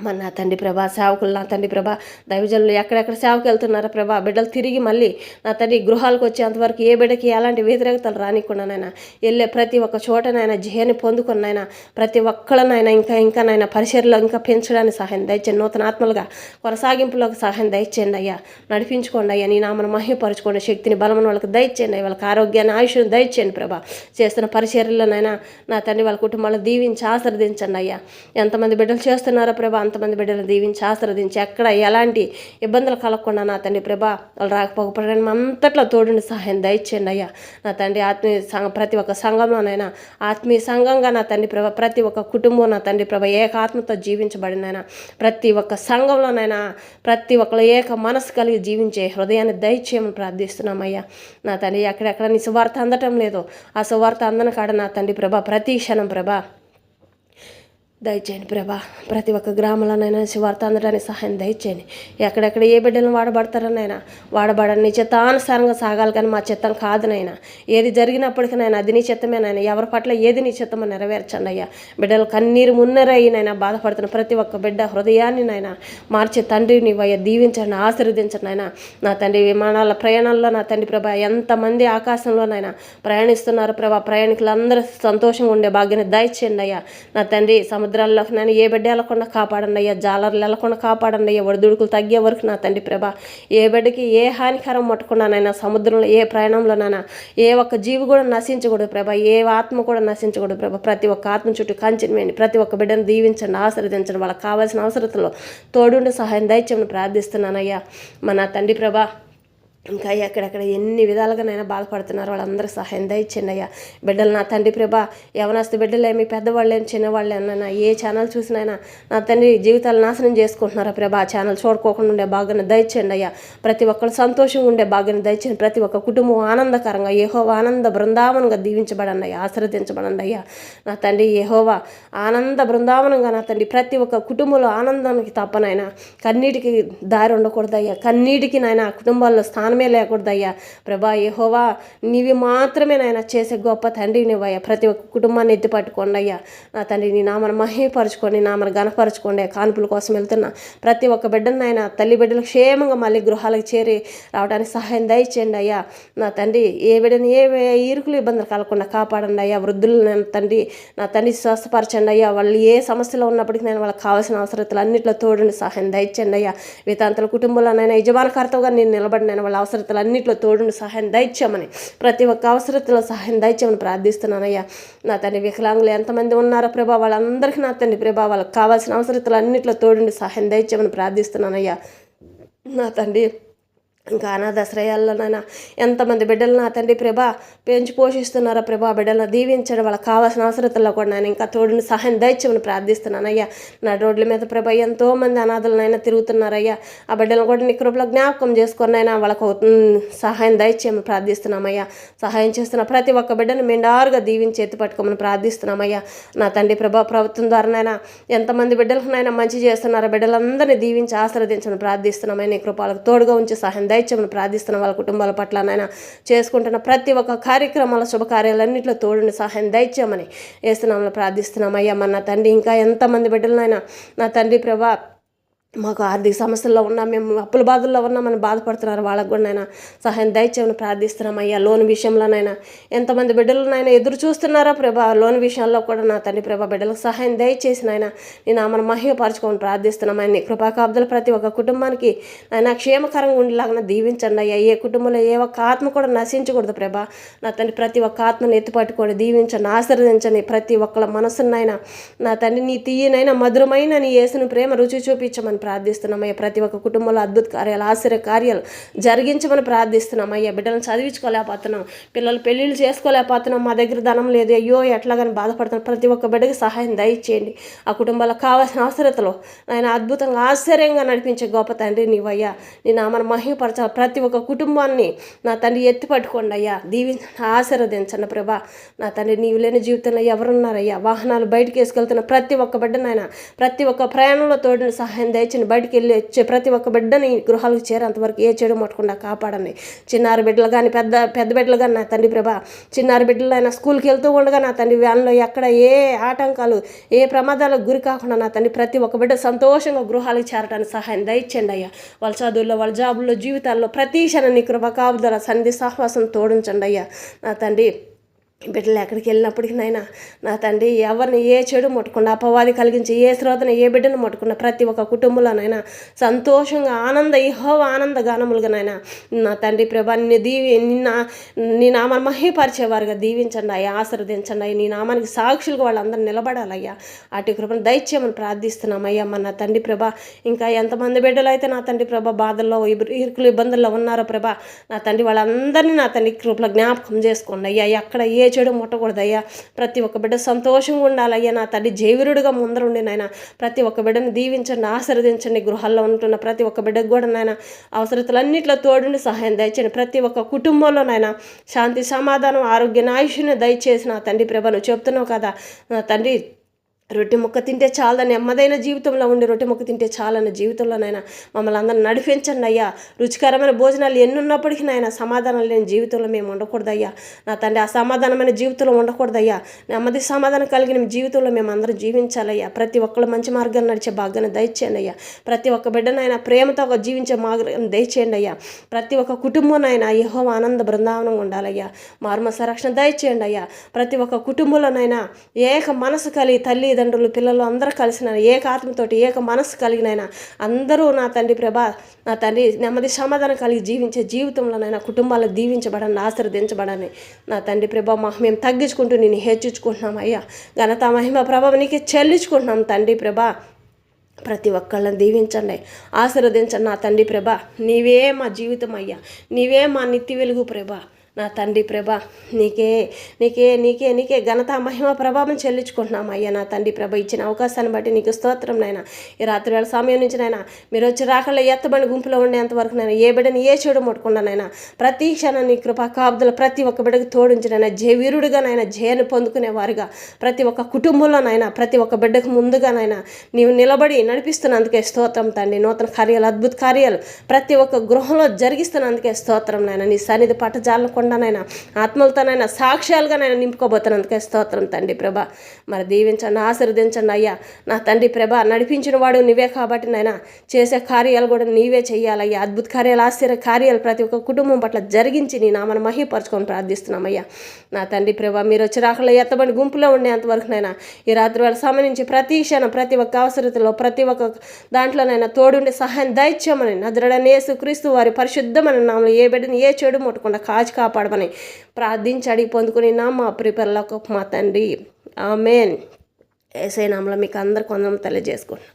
మన నా తండ్రి ప్రభా సేవకులు నా తండ్రి ప్రభా దైవజనులు ఎక్కడెక్కడ సేవకు వెళ్తున్నారా ప్రభా బిడ్డలు తిరిగి మళ్ళీ నా తండ్రి గృహాలకు వచ్చేంతవరకు ఏ బిడ్డకి ఎలాంటి వ్యతిరేకతలు రానికుండానైనా వెళ్ళే ప్రతి ఒక్క చోటనైనా జయాన్ని పొందుకున్నైనా ప్రతి ఒక్కళ్ళనైనా ఇంకా నాయన పరిచర్లో ఇంకా పెంచడానికి సహాయం దయచేయండి, నూతన ఆత్మలుగా కొనసాగింపులకు సహాయం దయచేయండి అయ్యా. నడిపించుకోండి అయ్యా. నీ నామను మహిమపరచుకోండి, శక్తిని బలమని వాళ్ళకి దయచేయండి, వాళ్ళకి ఆరోగ్యాన్ని ఆయుష్ను దయచేయండి ప్రభా. చేస్తున్న పరిచర్యలోనైనా నా తండ్రి వాళ్ళ కుటుంబాలను దీవించి ఆశీర్వదించండి అయ్యా. ఎంతమంది బిడ్డలు చేస్తున్నారో ప్రభా అంతమంది బిడ్డలు దీవించి ఆశీర్వదించి ఎక్కడ ఎలాంటి ఇబ్బందులు కలగకుండా నా తండ్రి ప్రభా వాళ్ళు రాకపోకపోవడం అంతట్లో తోడుని సహాయం దయచేయండి అయ్యా. నా తండ్రి ఆత్మీయ సంఘం ప్రతి ఒక్క సంఘంలోనైనా ఆత్మీయ సంఘంగా నా తండ్రి ప్రభా ప్రతి ఒక్క కుటుంబం నా తండ్రి ప్రభా ఏకాత్మతో జీవించబడినైనా ప్రతి ఒక్క సంఘంలోనైనా ప్రతి ఒక్కరు ఏక మనసు కలిగి జీవించే హృదయాన్ని దయచేయమని ప్రార్థిస్తున్నామయ్యా. నా తండ్రి ఎక్కడెక్కడ నీ సువార్త అందటం లేదో ఆ సువార్త అందన కాడ నా తండ్రి ప్రభా ప్రతి క్షణం ప్రభా దయచేయండి ప్రభా. ప్రతి ఒక్క గ్రామంలోనైనా శివార్త అందడానికి సహాయం దయచేయండి. ఎక్కడెక్కడ ఏ బిడ్డలను వాడబడతారనైనా వాడబడని నీ చిత్తానుసారంగా సాగాలి కానీ మా చిత్తం కాదునైనా. ఏది జరిగినప్పటికీనైనా అది నీ చిత్తమేనైనా, ఎవరి పట్ల ఏది నీ చిత్తమో నెరవేర్చండి అయ్యా. బిడ్డలు కన్నీరు మున్నరయ్యినైనా బాధపడుతున్న ప్రతి ఒక్క బిడ్డ హృదయాన్ని నైనా మార్చే తండ్రి నీవయ్యా. దీవించండి, ఆశీర్వదించండి అయినా. నా తండ్రి విమానాల ప్రయాణాల్లో నా తండ్రి ప్రభా ఎంతమంది ఆకాశంలోనైనా ప్రయాణిస్తున్నారు ప్రభా. ప్రయాణికులందరూ సంతోషంగా ఉండే భాగ్యాన్ని దయచేయండి అయ్యా. నా తండ్రి సముద్రాల్లోకి నేను ఏ బిడ్డ వెళ్ళకుండా కాపాడండి అయ్యా. జాలర్లు వెళ్ళకుండా కాపాడండి అయ్యా. ఒడిదుడుకులు తగ్గే వరకు నా తండ్రి ప్రభా ఏ బిడ్డకి ఏ హానికరం ముట్టకుండానైనా సముద్రంలో ఏ ప్రయాణంలోనైనా ఏ ఒక్క జీవి కూడా నశించకూడదు ప్రభా. ఏ ఆత్మ కూడా నశించకూడదు ప్రభా. ప్రతి ఒక్క ఆత్మ చుట్టూ కంచెని వేయండి. ప్రతి ఒక్క బిడ్డను దీవించండి, ఆశీర్వదించండి. వాళ్ళకి కావాల్సిన అవసరతలో తోడుండి సహాయం దయచేయమని ప్రార్థిస్తున్నానయ్యా. మన తండ్రి ప్రభా ఇంకా ఎక్కడెక్కడ ఎన్ని విధాలుగానైనా బాధపడుతున్నారు వాళ్ళందరూ సహాయం దయచేయండి అయ్యా. బిడ్డలు నా తండ్రి ప్రభా యవనస్తు బిడ్డలేమి పెద్దవాళ్ళేమి చిన్నవాళ్ళేమైనా ఏ ఛానల్ చూసినైనా నా తండ్రి జీవితాలు నాశనం చేసుకుంటున్నారా ప్రభా. ఆ ఛానల్ చూడుకోకుండా ఉండే భాగ్యాన్ని దయచేయండి అయ్యా. ప్రతి ఒక్కరు సంతోషంగా ఉండే భాగ్యాన్ని దయచేయండి. ప్రతి ఒక్క కుటుంబం ఆనందకరంగా యెహోవా ఆనంద బృందావనంగా దీవించబడండి అయ్యా, ఆశీర్వదించబడండి అయ్యా. నా తండ్రి యెహోవా ఆనంద బృందావనంగా నా తండ్రి ప్రతి ఒక్క కుటుంబంలో ఆనందానికి తప్పనైనా కన్నీటికి దారి ఉండకూడదయ్యా. కన్నీటికి నాయన కుటుంబాల్లో స్థానం లేకూడదయ్యా ప్రభా. యెహోవా నీవి మాత్రమే నాయన చేసే గొప్ప తండ్రి నువ్వయ్యా. ప్రతి ఒక్క కుటుంబాన్ని ఎత్తి పట్టుకోండి అయ్యా. నా తండ్రి నీ నామను మహిమపరచుకోండి, నామను ఘనపరచుకోండి. కాన్పుల కోసం వెళ్తున్నా ప్రతి ఒక్క బిడ్డను నాయన తల్లి బిడ్డలు క్షేమంగా మళ్ళీ గృహాలకు చేరి రావడానికి సహాయం దయచేయండి అయ్యా. నా తండ్రి ఏ బిడ్డని ఏ ఇరుకులు ఇబ్బందులు కలగకుండా కాపాడండి అయ్యా. వృద్ధులు నా తండ్రి స్వస్థపరచండి అయ్యా. వాళ్ళు ఏ సమస్యలో ఉన్నప్పటికీ నేను వాళ్ళకి కావాల్సిన అవసరతలు అన్నింటిలో తోడుని సహాయం దయచేయండి అయ్యా. వితాంతుల కుటుంబంలోనైనా యజమానకర్తగా నేను నిలబడినైనా వాళ్ళ అవసరతలు అన్నింటిలో తోడుని సహాయం దయచేయమని ప్రతి ఒక్క అవసరతలో సహాయం దయచేయమని ప్రార్థిస్తున్నానయ్యా. నా తండ్రి వికలాంగులు ఎంతమంది ఉన్నారో ప్రభా వాళ్ళందరికీ నా తండ్రి ప్రభా వాళ్ళకి కావాల్సిన అవసరతలు అన్నింటిలో తోడుని సహాయం దయచేయమని ప్రార్థిస్తున్నానయ్యా. నా తండ్రి ఇంకా అనాథాశ్రయాల్లోనైనా ఎంతమంది బిడ్డలు నా తండ్రి ప్రభా పెంచి పోషిస్తున్నారో ప్రభా బిడ్డలను దీవించడం వాళ్ళకి కావాల్సిన అవసరతల్లో కూడా నేను ఇంకా తోడుని సహాయం దయచేయమని ప్రార్థిస్తున్నానయ్యా. నా రోడ్ల మీద ప్రభా ఎంతోమంది అనాథలనైనా తిరుగుతున్నారయ్యా. ఆ బిడ్డలను కూడా నీ కృపలో జ్ఞాపకం చేసుకున్నైనా వాళ్ళకు సహాయం దయచేయమని ప్రార్థిస్తున్నామయ్యా. సహాయం చేస్తున్న ప్రతి ఒక్క బిడ్డను మెండారుగా దీవించి ఎత్తి పట్టుకోమని ప్రార్థిస్తున్నామయ్యా. నా తండ్రి ప్రభా ప్రభుత్వం ద్వారానైనా ఎంతమంది బిడ్డలకునైనా మంచి చేస్తున్నారో బిడ్డలందరినీ దీవించి ఆశీర్వదించమని ప్రార్థిస్తున్నామని నీ కృపలకు తోడుగా ఉంచి సహాయం దయచేయమని ప్రార్థిస్తున్న వాళ్ళ కుటుంబాల పట్లనైనా చేసుకుంటున్న ప్రతి ఒక్క కార్యక్రమాల శుభకార్యాలన్నింటిలో తోడుని సహాయం దయచేయమని యేసునామములో ప్రార్థిస్తున్నామయ్యా. మన తండ్రి ఇంకా ఎంతమంది బిడ్డలనైనా నా తండ్రి ప్రభా మాకు ఆర్థిక సమస్యల్లో ఉన్నాం, మేము అప్పుల బాధల్లో ఉన్నామని బాధపడుతున్నారు, వాళ్ళకు కూడా నాయన సహాయం దయచేయమని ప్రార్థిస్తున్నాం అయ్యా. లోన్ విషయంలోనైనా ఎంతమంది బిడ్డలనైనా ఎదురు చూస్తున్నారో ప్రభా, లోన్ విషయాల్లో కూడా నా తండ్రి ప్రభా బిడ్డలకు సహాయం దయచేసి నాయన నేను ఆమెను మహిమపరచుకొని ప్రార్థిస్తున్నాం. ఆయన కృపాకాబ్దలు ప్రతి ఒక్క కుటుంబానికి ఆయన క్షేమకరంగా ఉండేలాగా దీవించండి అయ్యా. ఏ కుటుంబంలో ఏ ఒక్క ఆత్మ కూడా నశించకూడదు ప్రభా. నా తండ్రి ప్రతి ఒక్క ఆత్మను ఎత్తుపట్టుకొని దీవించండి, ఆశీర్వదించండి. ప్రతి ఒక్కళ్ళ మనసునైనా నా తండ్రి నీ తీయనైనా మధురమైన నీ యేసుని ప్రేమ రుచి చూపించమని ప్రార్థిస్తున్నామయ్యా. ప్రతి ఒక్క కుటుంబంలో అద్భుత కార్యాలు, ఆశ్చర్య కార్యాలు జరిగించమని ప్రార్థిస్తున్నామయ్యా. బిడ్డలను చదివించుకోలేకపోతున్నాం, పిల్లలు పెళ్ళిళ్ళు చేసుకోలేకపోతున్నాం, మా దగ్గర ధనం లేదు, అయ్యో ఎట్లాగని బాధపడుతున్నాం. ప్రతి ఒక్క బిడ్డకి సహాయం దయచేయండి. ఆ కుటుంబాలకు కావాల్సిన అవసరతలో ఆయన అద్భుతంగా ఆశ్చర్యంగా నడిపించే గొప్ప తండ్రి నీవయ్యా. నీ నామను మహిమపరచాలి. ప్రతి ఒక్క కుటుంబాన్ని నా తండ్రి ఎత్తి పట్టుకోండి అయ్యా, దీవించండి, ఆశీర్వదించండి ప్రభా. నా తండ్రి నీవు లేని జీవితంలో ఎవరున్నారయ్యా? వాహనాలు బయటకు వేసుకెళ్తున్న ప్రతి ఒక్క బిడ్డనైనా ప్రతి ఒక్క ప్రయాణంలో తోడిన సహాయం దయచేయండి. బయటికి వెళ్ళి వచ్చే ప్రతి ఒక్క బిడ్డని గృహాలకు చేరేంతవరకు ఏ చెడు ముట్టకుండా కాపాడండి. చిన్నారి బిడ్డలు కానీ పెద్ద బిడ్డలు కానీ నా తండ్రి ప్రభా, చిన్నారి బిడ్డలు అయినా స్కూల్కి వెళ్తూ ఉండగా నా తండ్రి వ్యాన్లో ఎక్కడ ఏ ఆటంకాలు ఏ ప్రమాదాలకు గురి కాకుండా నా తండ్రి ప్రతి ఒక్క బిడ్డ సంతోషంగా గృహాలకు చేరడానికి సహాయం దయచేయండి అయ్యా. వాళ్ళ చదువుల్లో, వాళ్ళ జాబుల్లో, జీవితాల్లో ప్రతి క్షణం నీ కృప కాపుదల సంధి సహవాసం తోడించండి అయ్యా. నా తండ్రి బిడ్డలు ఎక్కడికి వెళ్ళినప్పటికీ నాయన నా తండ్రి ఎవరిని ఏ చెడు ముట్టకుండా, అపవాది కలిగించి ఏ శ్రోతను ఏ బిడ్డను ముట్టకుండా ప్రతి ఒక్క కుటుంబంలోనైనా సంతోషంగా ఆనంద గానములుగా నాయన నా తండ్రి ప్రభా నీ నామాన్ని మహిమపరిచేవారుగా దీవించండి అయ్యా, ఆశీర్వదించండి అయ్యా. నీ నామానికి సాక్షులుగా వాళ్ళందరూ నిలబడాలయ్యా. అటు కృపను దయచేయమని ప్రార్థిస్తున్నామయ్యా. నా తండ్రి ప్రభా ఇంకా ఎంతమంది బిడ్డలు అయితే నా తండ్రి ప్రభా బాధల్లో ఇరుకులు ఇబ్బందుల్లో ఉన్నారో ప్రభా, నా తండ్రి వాళ్ళందరినీ నా తండ్రి కృపలో జ్ఞాపకం చేసుకోండి అయ్యా. ఎక్కడ ఏ చెడు ముట్టకూడదయ్యా. ప్రతి ఒక్క బిడ్డ సంతోషంగా ఉండాలయ్యా. నా తండ్రి జైవీరుడుగా ముందరుండి నాయన ప్రతి ఒక్క బిడ్డను దీవించండి, ఆశీర్వదించండి. గృహాల్లో ఉంటున్న ప్రతి ఒక్క బిడ్డకు కూడా నాయన అవసరతలన్నింటిలో తోడుని సహాయం దయచేయండి. ప్రతి ఒక్క కుటుంబంలో నాయన శాంతి, సమాధానం, ఆరోగ్య, ఆయుష్ని దయచేసి నా తండ్రి ప్రభ నువ్వు చెప్తున్నావు కదా నా తండ్రి రొట్టె ముక్క తింటే చాలని నెమ్మదైన జీవితంలో ఉండి రొట్టె ముక్క తింటే చాలన్న జీవితంలోనైనా మమ్మల్ని అందరిని నడిపించండి అయ్యా. రుచికరమైన భోజనాలు ఎన్ని ఉన్నప్పటికీ నాయన సమాధానం లేని జీవితంలో మేము ఉండకూడదయ్యా. నా తండ్రి ఆ సమాధానమైన జీవితంలో ఉండకూడదయ్యా. నెమ్మది సమాధానం కలిగిన జీవితంలో మేము అందరూ జీవించాలయ్యా. ప్రతి ఒక్కళ్ళు మంచి మార్గాన్ని నడిచే భాగ్యాన్ని దయచేయండి అయ్యా. ప్రతి ఒక్క బిడ్డనైనా ప్రేమతో జీవించే మార్గాన్ని దయచేయండి అయ్యా. ప్రతి ఒక్క కుటుంబంనైనా యెహోవా ఆనంద బృందావనం ఉండాలయ్యా. మార్మస రక్షణ దయచేయండి అయ్యా. ప్రతి ఒక్క కుటుంబంలోనైనా ఏక మనసు కలిగి తల్లిదండ్రులు, పిల్లలు అందరూ కలిసిన ఏక ఆత్మతోటి ఏక మనసు కలిగినైనా అందరూ నా తండ్రి ప్రభా నా తండ్రి నెమ్మది సమాధానం కలిగి జీవించే జీవితంలోనైనా కుటుంబాలు దీవించబడండి, ఆశీర్వదించబడని నా తండ్రి ప్రభా మేము తగ్గించుకుంటూ నేను హెచ్చించుకుంటున్నాం అయ్యా. ఘనత, మహిమ, ప్రభావం నీకే చెల్లించుకుంటున్నాం తండ్రి ప్రభా. ప్రతి ఒక్కళ్ళని దీవించండి, ఆశీర్వదించండి నా తండ్రి ప్రభా. నీవే మా జీవితం అయ్యా, నీవే మా నిత్య వెలుగు ప్రభా. నా తండ్రి ప్రభ నీకే నీకే నీకే నీకే ఘనత, మహిమ, ప్రభావం చెల్లించుకుంటున్నాం అయ్యా. నా తండ్రి ప్రభ ఇచ్చిన అవకాశాన్ని బట్టి నీకు స్తోత్రం నాయన. ఈ రాత్రి వేళ సమయం నుంచి నాయన మీరు వచ్చి రాకళ్ళ ఎత్తబడి గుంపులో ఉండేంతవరకు నేను ఏ బిడ్డని ఏ చెడు ముట్టుకున్నానైనా ప్రతి క్షణం నీ కృపా కాపుదల ప్రతి ఒక్క బిడ్డకు తోడించినైనా జయవీరుడుగా నాయన జయను పొందుకునేవారుగా ప్రతి ఒక్క కుటుంబంలోనైనా ప్రతి ఒక్క బిడ్డకు ముందుగానైనా నీవు నిలబడి నడిపిస్తున్నందుకే స్తోత్రం తండ్రి. నూతన కార్యాలు, అద్భుత కార్యాలు ప్రతి ఒక్క గృహంలో జరిగిస్తున్నందుకే స్తోత్రం నాయన. నీ సన్నిధి పట్టజాలను నైనా ఆత్మలతోనైనా సాక్ష్యాలుగా నేను నింపుకోబోతున్నందుకే స్తోత్రం తండ్రి ప్రభ. మరి దీవించండి, ఆశీర్వదించండి అయ్యా. నా తండ్రి ప్రభ నడిపించిన వాడు నీవే కాబట్టి నాయన చేసే కార్యాలు కూడా నీవే చెయ్యాలయ్యా. అద్భుత కార్యాలు, ఆశ్చర్య కార్యాలు ప్రతి ఒక్క కుటుంబం పట్ల జరిగించి నీ నామను మహిమపరచుకొని ప్రార్థిస్తున్నామయ్యా. నా తండ్రి ప్రభ మీరు వచ్చి రాకళ్ళ ఎత్తబడి గుంపులో ఉండేంతవరకు నైనా ఈ రాత్రి వేళ సంబంధించి ప్రతి క్షణం ప్రతి ఒక్క అవసరతలో ప్రతి ఒక్క దాంట్లోనైనా తోడుండి సహాయం దయచేయమని నజరేయుడైన యేసుక్రీస్తు వారి పరిశుద్ధమైన నామములో ఏ బిడ్డని ఏ చెడు ముట్టకుండా కాచి కాపాడమని ప్రార్థించి అడిగి పొందుకుని మా ప్రిపేర్లకు మా తండ్రి ఆమేన్. యేసయ్య నామములో మీకు అందరికీ వందనాలు తెలియజేసుకుంటున్నాను.